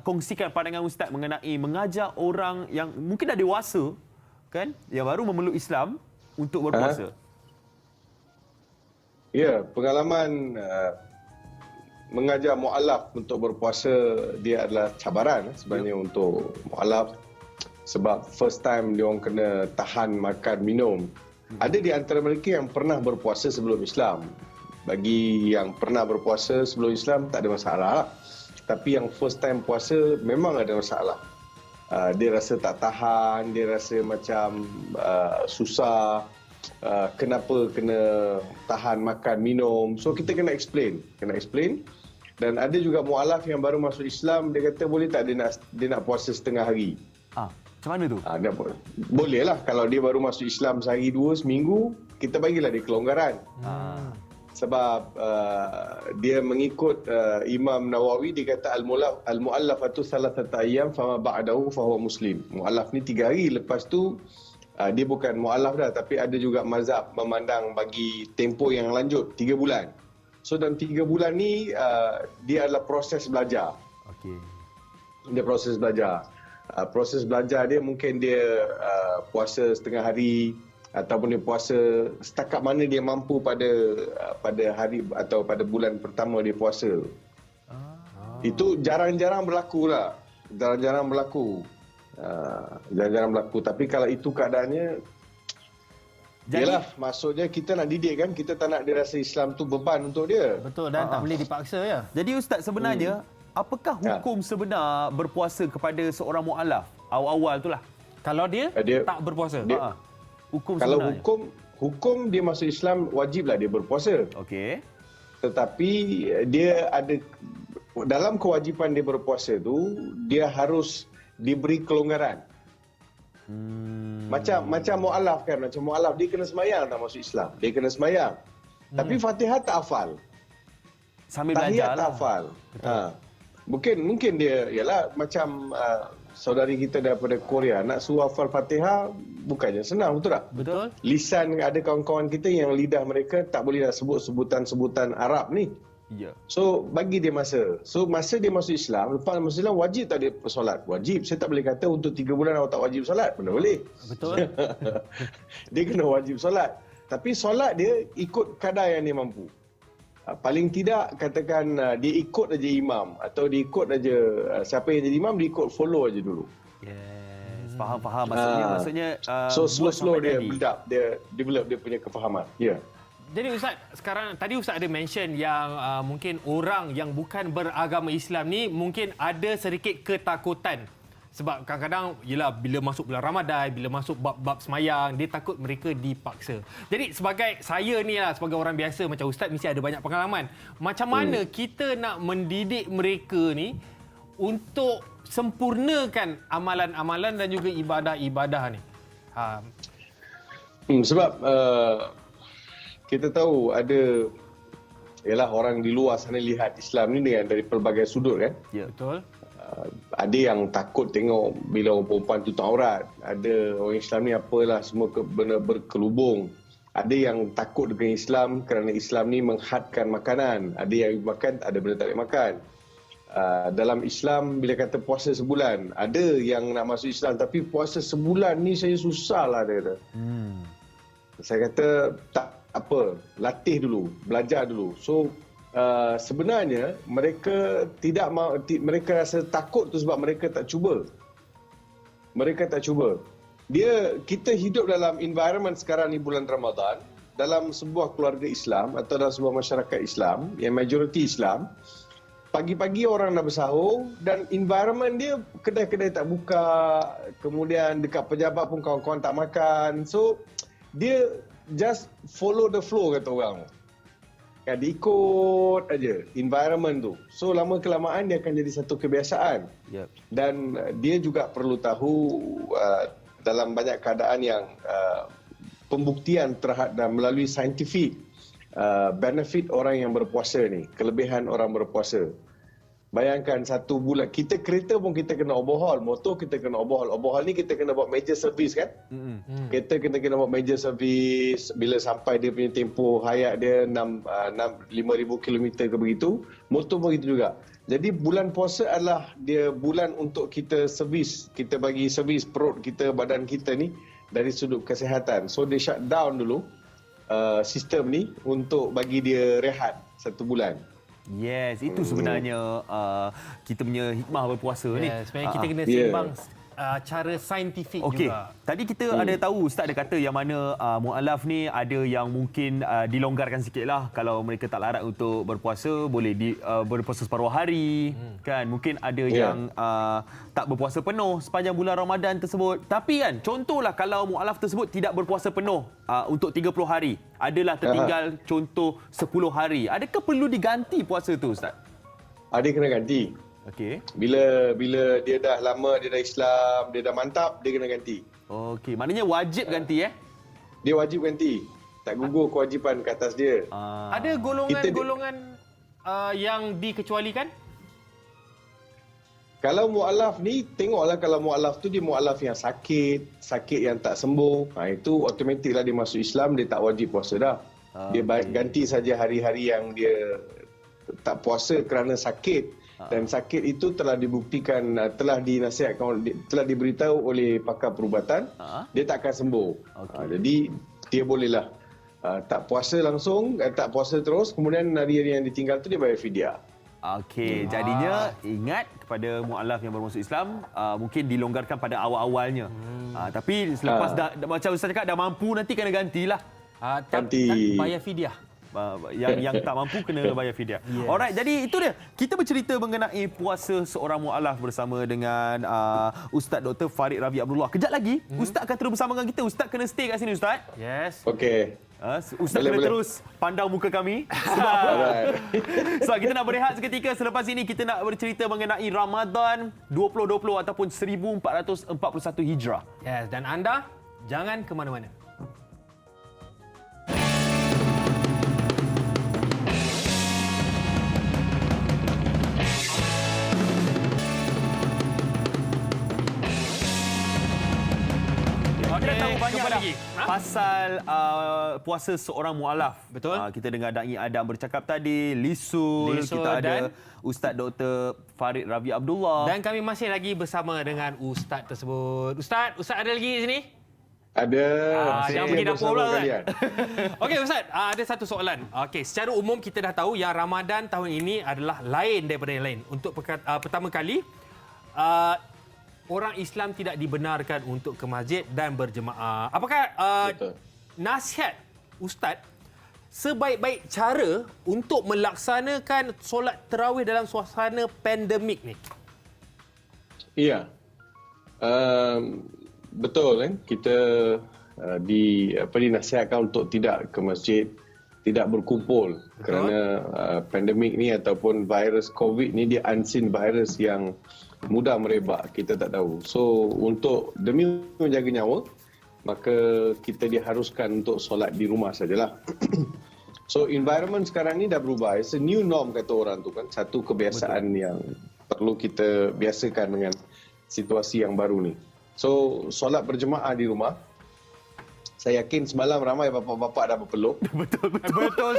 kongsikan pandangan Ustaz mengenai mengajak orang yang mungkin dah dewasa kan, yang baru memeluk Islam untuk berpuasa. Ya, pengalaman mengajar mu'alaf untuk berpuasa dia adalah cabaran sebenarnya untuk mu'alaf, sebab first time dia orang kena tahan makan minum. Ada di antara mereka yang pernah berpuasa sebelum Islam. Bagi yang pernah berpuasa sebelum Islam tak ada masalah lah. Tapi yang first time puasa memang ada masalah. Dia rasa tak tahan, dia rasa macam susah. Kenapa kena tahan makan minum. So kita kena explain. Dan ada juga mu'alaf yang baru masuk Islam, dia kata boleh tak dia nak puasa setengah hari. Macam mana tu? Boleh lah. Kalau dia baru masuk Islam sehari dua, seminggu, kita bagilah dia kelonggaran. Sebab dia mengikut Imam Nawawi, dia kata al-mu'allafatu salasata ayyam fama ba'dahu fahuwa muslim. Mu'allaf ni 3 hari, lepas tu dia bukan mu'alaf dah, tapi ada juga mazhab memandang bagi tempoh yang lanjut 3 bulan. So dalam 3 bulan ni dia adalah proses belajar. Dia proses belajar. Proses belajar dia mungkin dia puasa setengah hari ataupun dia puasa setakat mana dia mampu pada hari atau pada bulan pertama dia puasa. Itu jarang-jarang berlaku lah. Jarang-jarang berlaku. Tapi kalau itu keadaannya, Yalah, maksudnya kita nak didik kan, kita tak nak dia rasa Islam tu beban untuk dia. Betul, dan tak boleh dipaksa ya. Jadi Ustaz, sebenarnya apakah hukum sebenar berpuasa kepada seorang mualaf awal-awal tu lah? Kalau dia tak berpuasa. Hukum kalau sebenarnya. hukum dia masuk Islam, wajiblah dia berpuasa. Okey. Tetapi dia ada dalam kewajipan dia berpuasa tu, dia harus diberi kelonggaran. Macam mualaf kan, macam mualaf dia kena sembahyang tak masuk Islam. Dia kena sembahyang. Tapi Fatihah tak hafal. Sambil Tahiyat belajar tak lah. hafal. Mungkin dia ialah macam saudari kita daripada Korea nak suruh hafal Fatihah bukannya senang, betul tak? Betul. Lisan ada kawan-kawan kita yang lidah mereka tak boleh nak sebut sebutan-sebutan Arab ni. Ya. So bagi dia masa. So masa dia masuk Islam, lepas masuk Islam wajib tak dia solat? Wajib. Saya tak boleh kata untuk 3 bulan awak tak wajib solat. Mana boleh. Betul. Dia kena wajib solat. Tapi solat dia ikut kadar yang dia mampu. Paling tidak katakan dia ikut aja imam atau dia ikut aja siapa yang jadi imam, dia ikut follow aja dulu. Yes, faham maksudnya so buat slow sampai dia jadi. build up, dia develop dia punya kefahaman. Ya. Yeah. Jadi Ustaz, sekarang tadi Ustaz ada mention yang mungkin orang yang bukan beragama Islam ni mungkin ada sedikit ketakutan. Sebab kadang-kadang yelah bila masuk bulan Ramadan, bila masuk bab-bab semayang, dia takut mereka dipaksa. Jadi sebagai saya ni lah, sebagai orang biasa macam Ustaz mesti ada banyak pengalaman. Macam mana kita nak mendidik mereka ni untuk sempurnakan amalan-amalan dan juga ibadah-ibadah ni? Sebab kita tahu ada ialah orang di luar sana lihat Islam ni dengan dari pelbagai sudut kan. Ya, betul. Ada yang takut tengok bila orang perempuan tutup aurat. Ada orang Islam ni apalah semua benda berkelubung. Ada yang takut dengan Islam kerana Islam ni menghadkan makanan. Ada yang makan, ada benda tak boleh makan. Dalam Islam bila kata puasa sebulan, ada yang nak masuk Islam tapi puasa sebulan ni saya susah lah dia kata. Saya kata tak apa, latih dulu, belajar dulu. So sebenarnya mereka tidak mau, mereka rasa takut tu sebab mereka tak cuba. Mereka tak cuba. Kita hidup dalam environment sekarang ni bulan Ramadan, dalam sebuah keluarga Islam atau dalam sebuah masyarakat Islam yang majoriti Islam. Pagi-pagi orang dah bersahur dan environment dia kedai-kedai tak buka, kemudian dekat pejabat pun kawan-kawan tak makan. So dia just follow the flow kata orang. Kan dia ikut aja environment tu. So lama kelamaan dia akan jadi satu kebiasaan. Yep. Dan dia juga perlu tahu dalam banyak keadaan yang pembuktian terhadap melalui saintifik benefit orang yang berpuasa ni, kelebihan orang berpuasa. Bayangkan 1 bulan, kita kereta pun kita kena overhaul, motor kita kena overhaul. Overhaul ni kita kena buat major service kan? Kereta kita kena buat major service bila sampai dia punya tempoh hayat dia 5,000 km ke begitu. Motor pun begitu juga. Jadi bulan puasa adalah dia bulan untuk kita servis, kita bagi servis perut kita, badan kita ni dari sudut kesihatan. So dia shut down dulu sistem ni untuk bagi dia rehat 1 bulan. Yes, itu sebenarnya kita punya hikmah berpuasa ni. Sebenarnya kita kena seimbang cara saintifik juga. Tadi kita ada tahu, Ustaz ada kata yang mana mualaf ni ada yang mungkin dilonggarkan sikitlah. Kalau mereka tak larat untuk berpuasa, boleh berpuasa separuh hari. Kan? Mungkin ada yang tak berpuasa penuh sepanjang bulan Ramadan tersebut. Tapi kan, contohlah kalau mualaf tersebut tidak berpuasa penuh untuk 30 hari. Adalah tertinggal contoh 10 hari. Adakah perlu diganti puasa tu, Ustaz? Ada kena ganti. Okey. Bila dia dah lama, dia dah Islam, dia dah mantap, dia kena ganti. Okey, maknanya wajib ganti Dia wajib ganti. Tak gugur kewajipan ke atas dia. Ada golongan-golongan yang dikecualikan? Kalau mualaf ni, tengoklah kalau mualaf tu dia mualaf yang sakit yang tak sembuh. Itu automatik lah dia masuk Islam, dia tak wajib puasa dah. Dia ganti saja hari-hari yang dia tak puasa kerana sakit. Dan sakit itu telah dibuktikan, telah dinasihatkan, telah diberitahu oleh pakar perubatan, dia tak akan sembuh. Jadi dia bolehlah tak puasa langsung, tak puasa terus, kemudian hari-hari yang ditinggal tu dia bayar fidyah. Okey, jadinya ingat kepada mualaf yang baru masuk Islam, mungkin dilonggarkan pada awal-awalnya. Tapi selepas macam Ustaz cakap dah mampu, nanti kena gantilah. Ganti. Bayar fidyah. Yang tak mampu kena bayar fidyah. Yes. Alright, jadi itu dia. Kita bercerita mengenai puasa seorang mualaf bersama dengan Ustaz Dr. Farid Ravi Abdullah. Kejap lagi Ustaz akan terus bersama dengan kita. Ustaz kena stay kat sini Ustaz. Yes. Okey. Ustaz kena terus pandang muka kami. Sebab kita nak berehat seketika. Selepas ini kita nak bercerita mengenai Ramadan 2020 ataupun 1441 Hijrah. Yes, dan anda jangan ke mana-mana. Kita tahu banyak lagi pasal puasa seorang mualaf. Betul. Kita dengar Da'i Adam bercakap tadi, Lisul kita ada Ustaz Dr. Farid Ravi Abdullah. Dan kami masih lagi bersama dengan Ustaz tersebut. Ustaz ada lagi di sini? Ada. Jangan pergi dapur pula kan. Okey Ustaz, ada satu soalan. Okey, secara umum kita dah tahu yang Ramadan tahun ini adalah lain daripada yang lain. Untuk pertama kali orang Islam tidak dibenarkan untuk ke masjid dan berjemaah. Apakah nasihat Ustaz sebaik-baik cara untuk melaksanakan solat tarawih dalam suasana pandemik ni? Ya. Betul kan? Kita dinasihatkan untuk tidak ke masjid, tidak berkumpul. Betul. Kerana pandemik ni ataupun virus COVID ni dia unseen virus yang mudah merebak, kita tak tahu. So untuk demi menjaga nyawa, maka kita diharuskan untuk solat di rumah sajalah. So environment sekarang ni dah berubah. It's a new norm kata orang tu kan. Satu kebiasaan yang perlu kita biasakan dengan situasi yang baru ni. So solat berjemaah di rumah. Saya yakin semalam ramai bapa-bapa dah berpeluh. Betul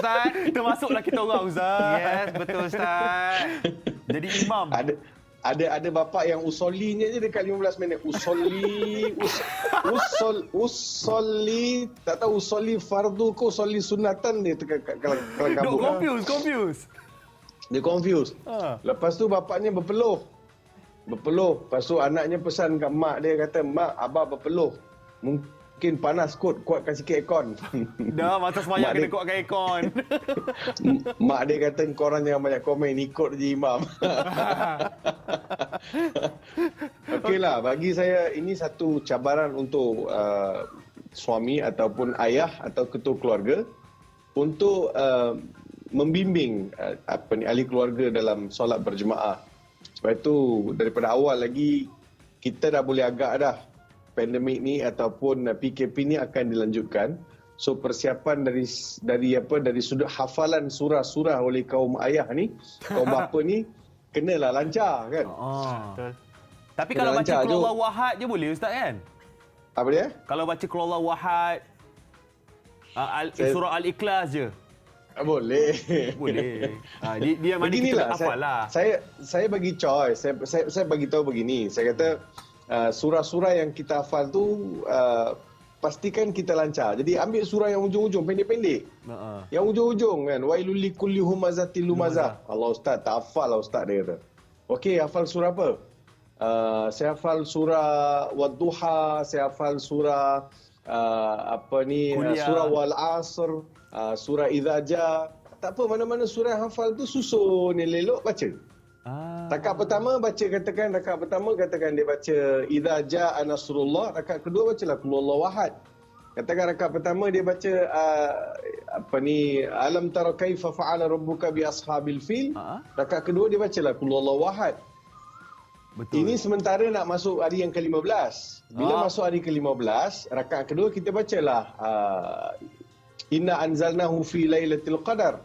Ustaz. Termasuklah kita orang Ustaz. Yes, betul Ustaz. Jadi imam. Ada bapa yang usolinya je dekat 15 minit. Usoli, tak tahu usoli fardu ke usoli sunatan dia kalau kabut. Confused. Dia confused. Lepas tu bapaknya berpeluh. Lepas tu anaknya pesan kat mak dia, kata, "Mak, abah berpeluh. Mungkin panas kot, kuatkan sikit aircon." Dah, masa semayang kena kuatkan aircon. Mak dia kata, "Korang jangan banyak komen, ikut je imam." Okeylah, bagi saya ini satu cabaran untuk suami ataupun ayah atau ketua keluarga untuk membimbing ahli keluarga dalam solat berjemaah. Sebab itu daripada awal lagi kita dah boleh agak dah pandemik ni ataupun PKP ni akan dilanjutkan. So persiapan dari sudut hafalan surah-surah oleh kaum ayah ni, kaum bapa ni kenalah lancar kan. Betul. Tapi kalau baca Qul Huwallahu Ahad je boleh Ustaz kan? Apa dia? Kalau baca Qul Huwallahu Ahad surah Al-Ikhlas je. Boleh. Dia mana kita hafal lah. Saya bagi choice. Saya bagi tahu begini. Saya kata surah-surah yang kita hafal tu pastikan kita lancar. Jadi ambil surah yang ujung-ujung, pendek-pendek. Yang ujung-ujung kan. Wailul likulli humazatil lumazah. Allah Ustaz, tak hafal lah Ustaz dia kata. Okey, hafal surah apa? Saya hafal surah Wadduha, saya hafal surah surah Wal Asr, surah Idza Ja. Tak apa, mana-mana surah yang hafal tu susun elok baca. Rakaat pertama katakan dia baca Idza Jaa Nasrullah, rakaat kedua bacalah Qul Huwallahu Ahad. Katakan rakaat pertama dia baca Alam tara kaifa fa'ala rabbuka bi ashabil fil. Rakaat kedua dia bacalah Qul Huwallahu Ahad. Betul. Ini sementara nak masuk hari yang ke-15. Bila masuk hari ke-15, rakaat kedua kita bacalah Inna anzalnahu fi lailatul qadar.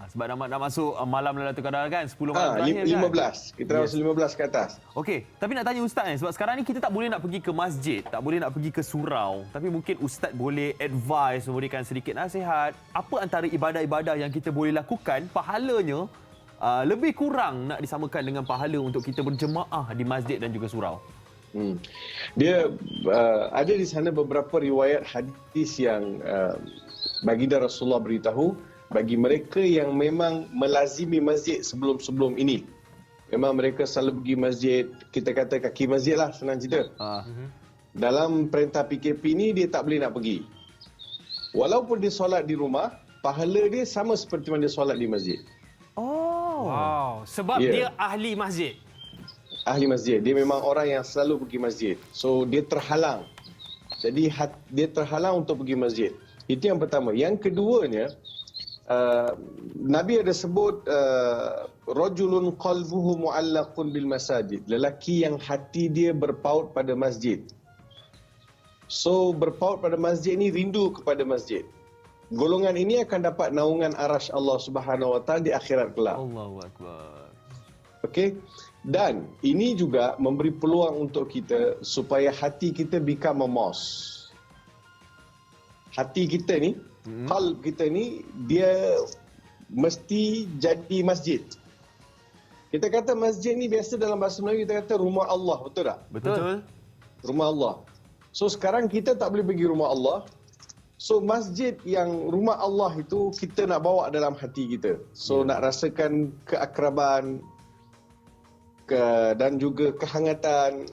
Sebab nak masuk malam Lailatul Qadar kan, 10 malam terakhir 15. Kan? Kita masuk 15 ke atas. Okey, tapi nak tanya Ustaz sebab sekarang ni kita tak boleh nak pergi ke masjid, tak boleh nak pergi ke surau. Tapi mungkin Ustaz boleh advise, memberikan sedikit nasihat, apa antara ibadah-ibadah yang kita boleh lakukan, pahalanya lebih kurang nak disamakan dengan pahala untuk kita berjemaah di masjid dan juga surau. Dia ada di sana beberapa riwayat hadis yang baginda Rasulullah beritahu bagi mereka yang memang melazimi masjid sebelum-sebelum ini. Memang mereka selalu pergi masjid, kita kata kaki masjid lah, senang cerita. Dalam perintah PKP ni dia tak boleh nak pergi. Walaupun dia solat di rumah, pahala dia sama seperti mana dia solat di masjid. Wow, sebab dia ahli masjid. Ahli masjid. Dia memang orang yang selalu pergi masjid. So dia terhalang. Jadi dia terhalang untuk pergi masjid. Itu yang pertama. Yang keduanya, Nabi ada sebut rajulun qalbuhu mu'allaqun bil masajid. Lelaki yang hati dia berpaut pada masjid. So berpaut pada masjid ni rindu kepada masjid. Golongan ini akan dapat naungan arasy Allah Subhanahu Wa Taala di akhirat kelak. Allahu Akbar. Okey. Dan ini juga memberi peluang untuk kita supaya hati kita become a mosque. Hati kita ni, qalb kita ni, dia mesti jadi masjid. Kita kata masjid ni biasa dalam bahasa Melayu kita kata rumah Allah, betul tak? Betul. Rumah Allah. So sekarang kita tak boleh pergi rumah Allah. So masjid yang rumah Allah itu kita nak bawa dalam hati kita. So nak rasakan keakraban dan juga kehangatan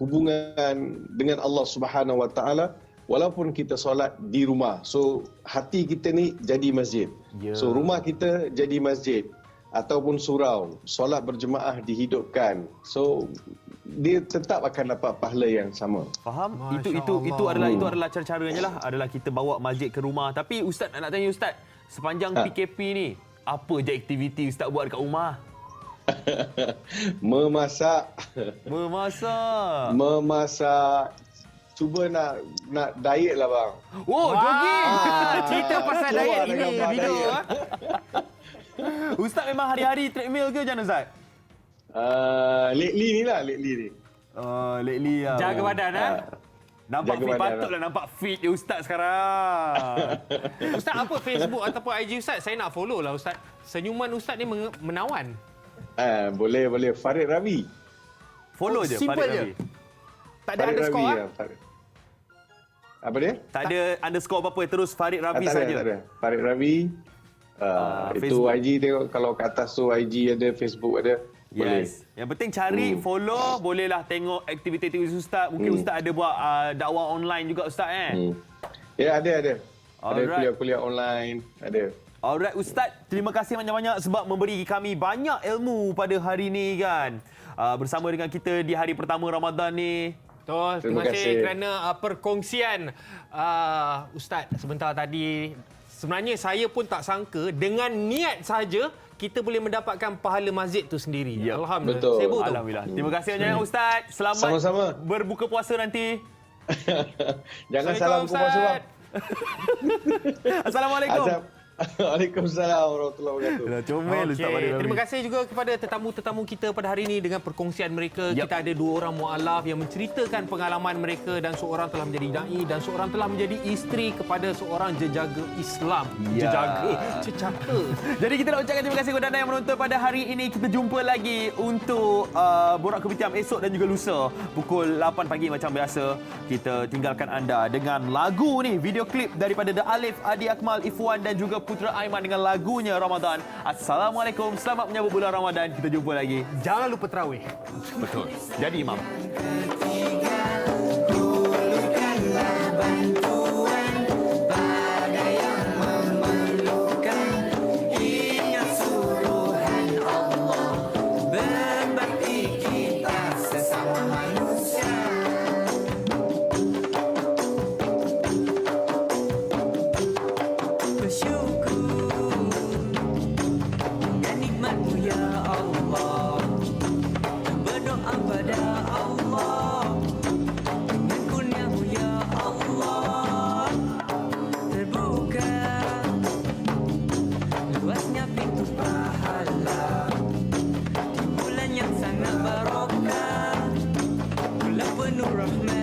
hubungan dengan Allah Subhanahu Wa Taala walaupun kita solat di rumah. So hati kita ni jadi masjid. So rumah kita jadi masjid ataupun surau, solat berjemaah dihidupkan. So dia tetap akan dapat pahala yang sama. Faham? Itu adalah cara-caranya lah. Adalah kita bawa masjid ke rumah. Tapi Ustaz nak tanya Ustaz, sepanjang PKP ni, apa je aktiviti Ustaz buat dekat rumah? Memasak. Cuba nak diet lah bang. Oh, jogging. Cerita pasal diet ini video. Ustaz memang hari-hari treadmill ke macam mana Ustaz? Lately ni. Lately lah. Jaga badan Nampak fit, patutlah nampak fit je Ustaz sekarang. Ustaz, apa Facebook ataupun IG Ustaz? Saya nak follow lah Ustaz. Senyuman Ustaz ni menawan. Boleh. Farid Ravi. Follow je Simple Farid je. Ravi. Tak ada underscore Apa dia? Tak ada underscore apa-apa, terus Farid Ravi saja. Tak ada. Farid Ravi. Itu IG tengok, kalau kat atas tu IG ada, Facebook ada. Boleh. Yes. Yang penting cari, follow, bolehlah tengok aktiviti-aktiviti Ustaz. Mungkin Ustaz ada buat dakwah online juga Ustaz Ya, ada. Ada Alright. kuliah online, ada. Alright Ustaz, terima kasih banyak-banyak sebab memberi kami banyak ilmu pada hari ni kan. Bersama dengan kita di hari pertama Ramadan ni. Betul. Terima kasih kerana perkongsian Ustaz sebentar tadi. Sebenarnya saya pun tak sangka dengan niat saja kita boleh mendapatkan pahala masjid tu sendiri. Ya, Alhamdulillah. Betul. Alhamdulillah. Terima kasih banyak Ustaz. Selamat Sama-sama. berbuka puasa nanti. Jangan salam buka puasa bang. Assalamualaikum. Waalaikumsalam warahmatullahi wabarakatuh. Comel Ustaz Farid Ravi. Terima kasih juga kepada tetamu-tetamu kita pada hari ini dengan perkongsian mereka. Kita ada 2 orang mualaf yang menceritakan pengalaman mereka dan seorang telah menjadi dai dan seorang telah menjadi isteri kepada seorang jejaga Islam. Jejaka. Jadi kita nak ucapkan terima kasih kepada anda yang menonton pada hari ini. Kita jumpa lagi untuk Borak Kepitiam esok dan juga lusa pukul 8 pagi macam biasa. Kita tinggalkan anda dengan lagu ni, video klip daripada The Alif, Adi Akmal, Ifwan dan juga Putra Aiman dengan lagunya Ramadan. Assalamualaikum, selamat menyambut bulan Ramadan. Kita jumpa lagi. Jangan lupa tarawih. Betul. Jadi imam. Sangat barokah, bulan penuh rahmat.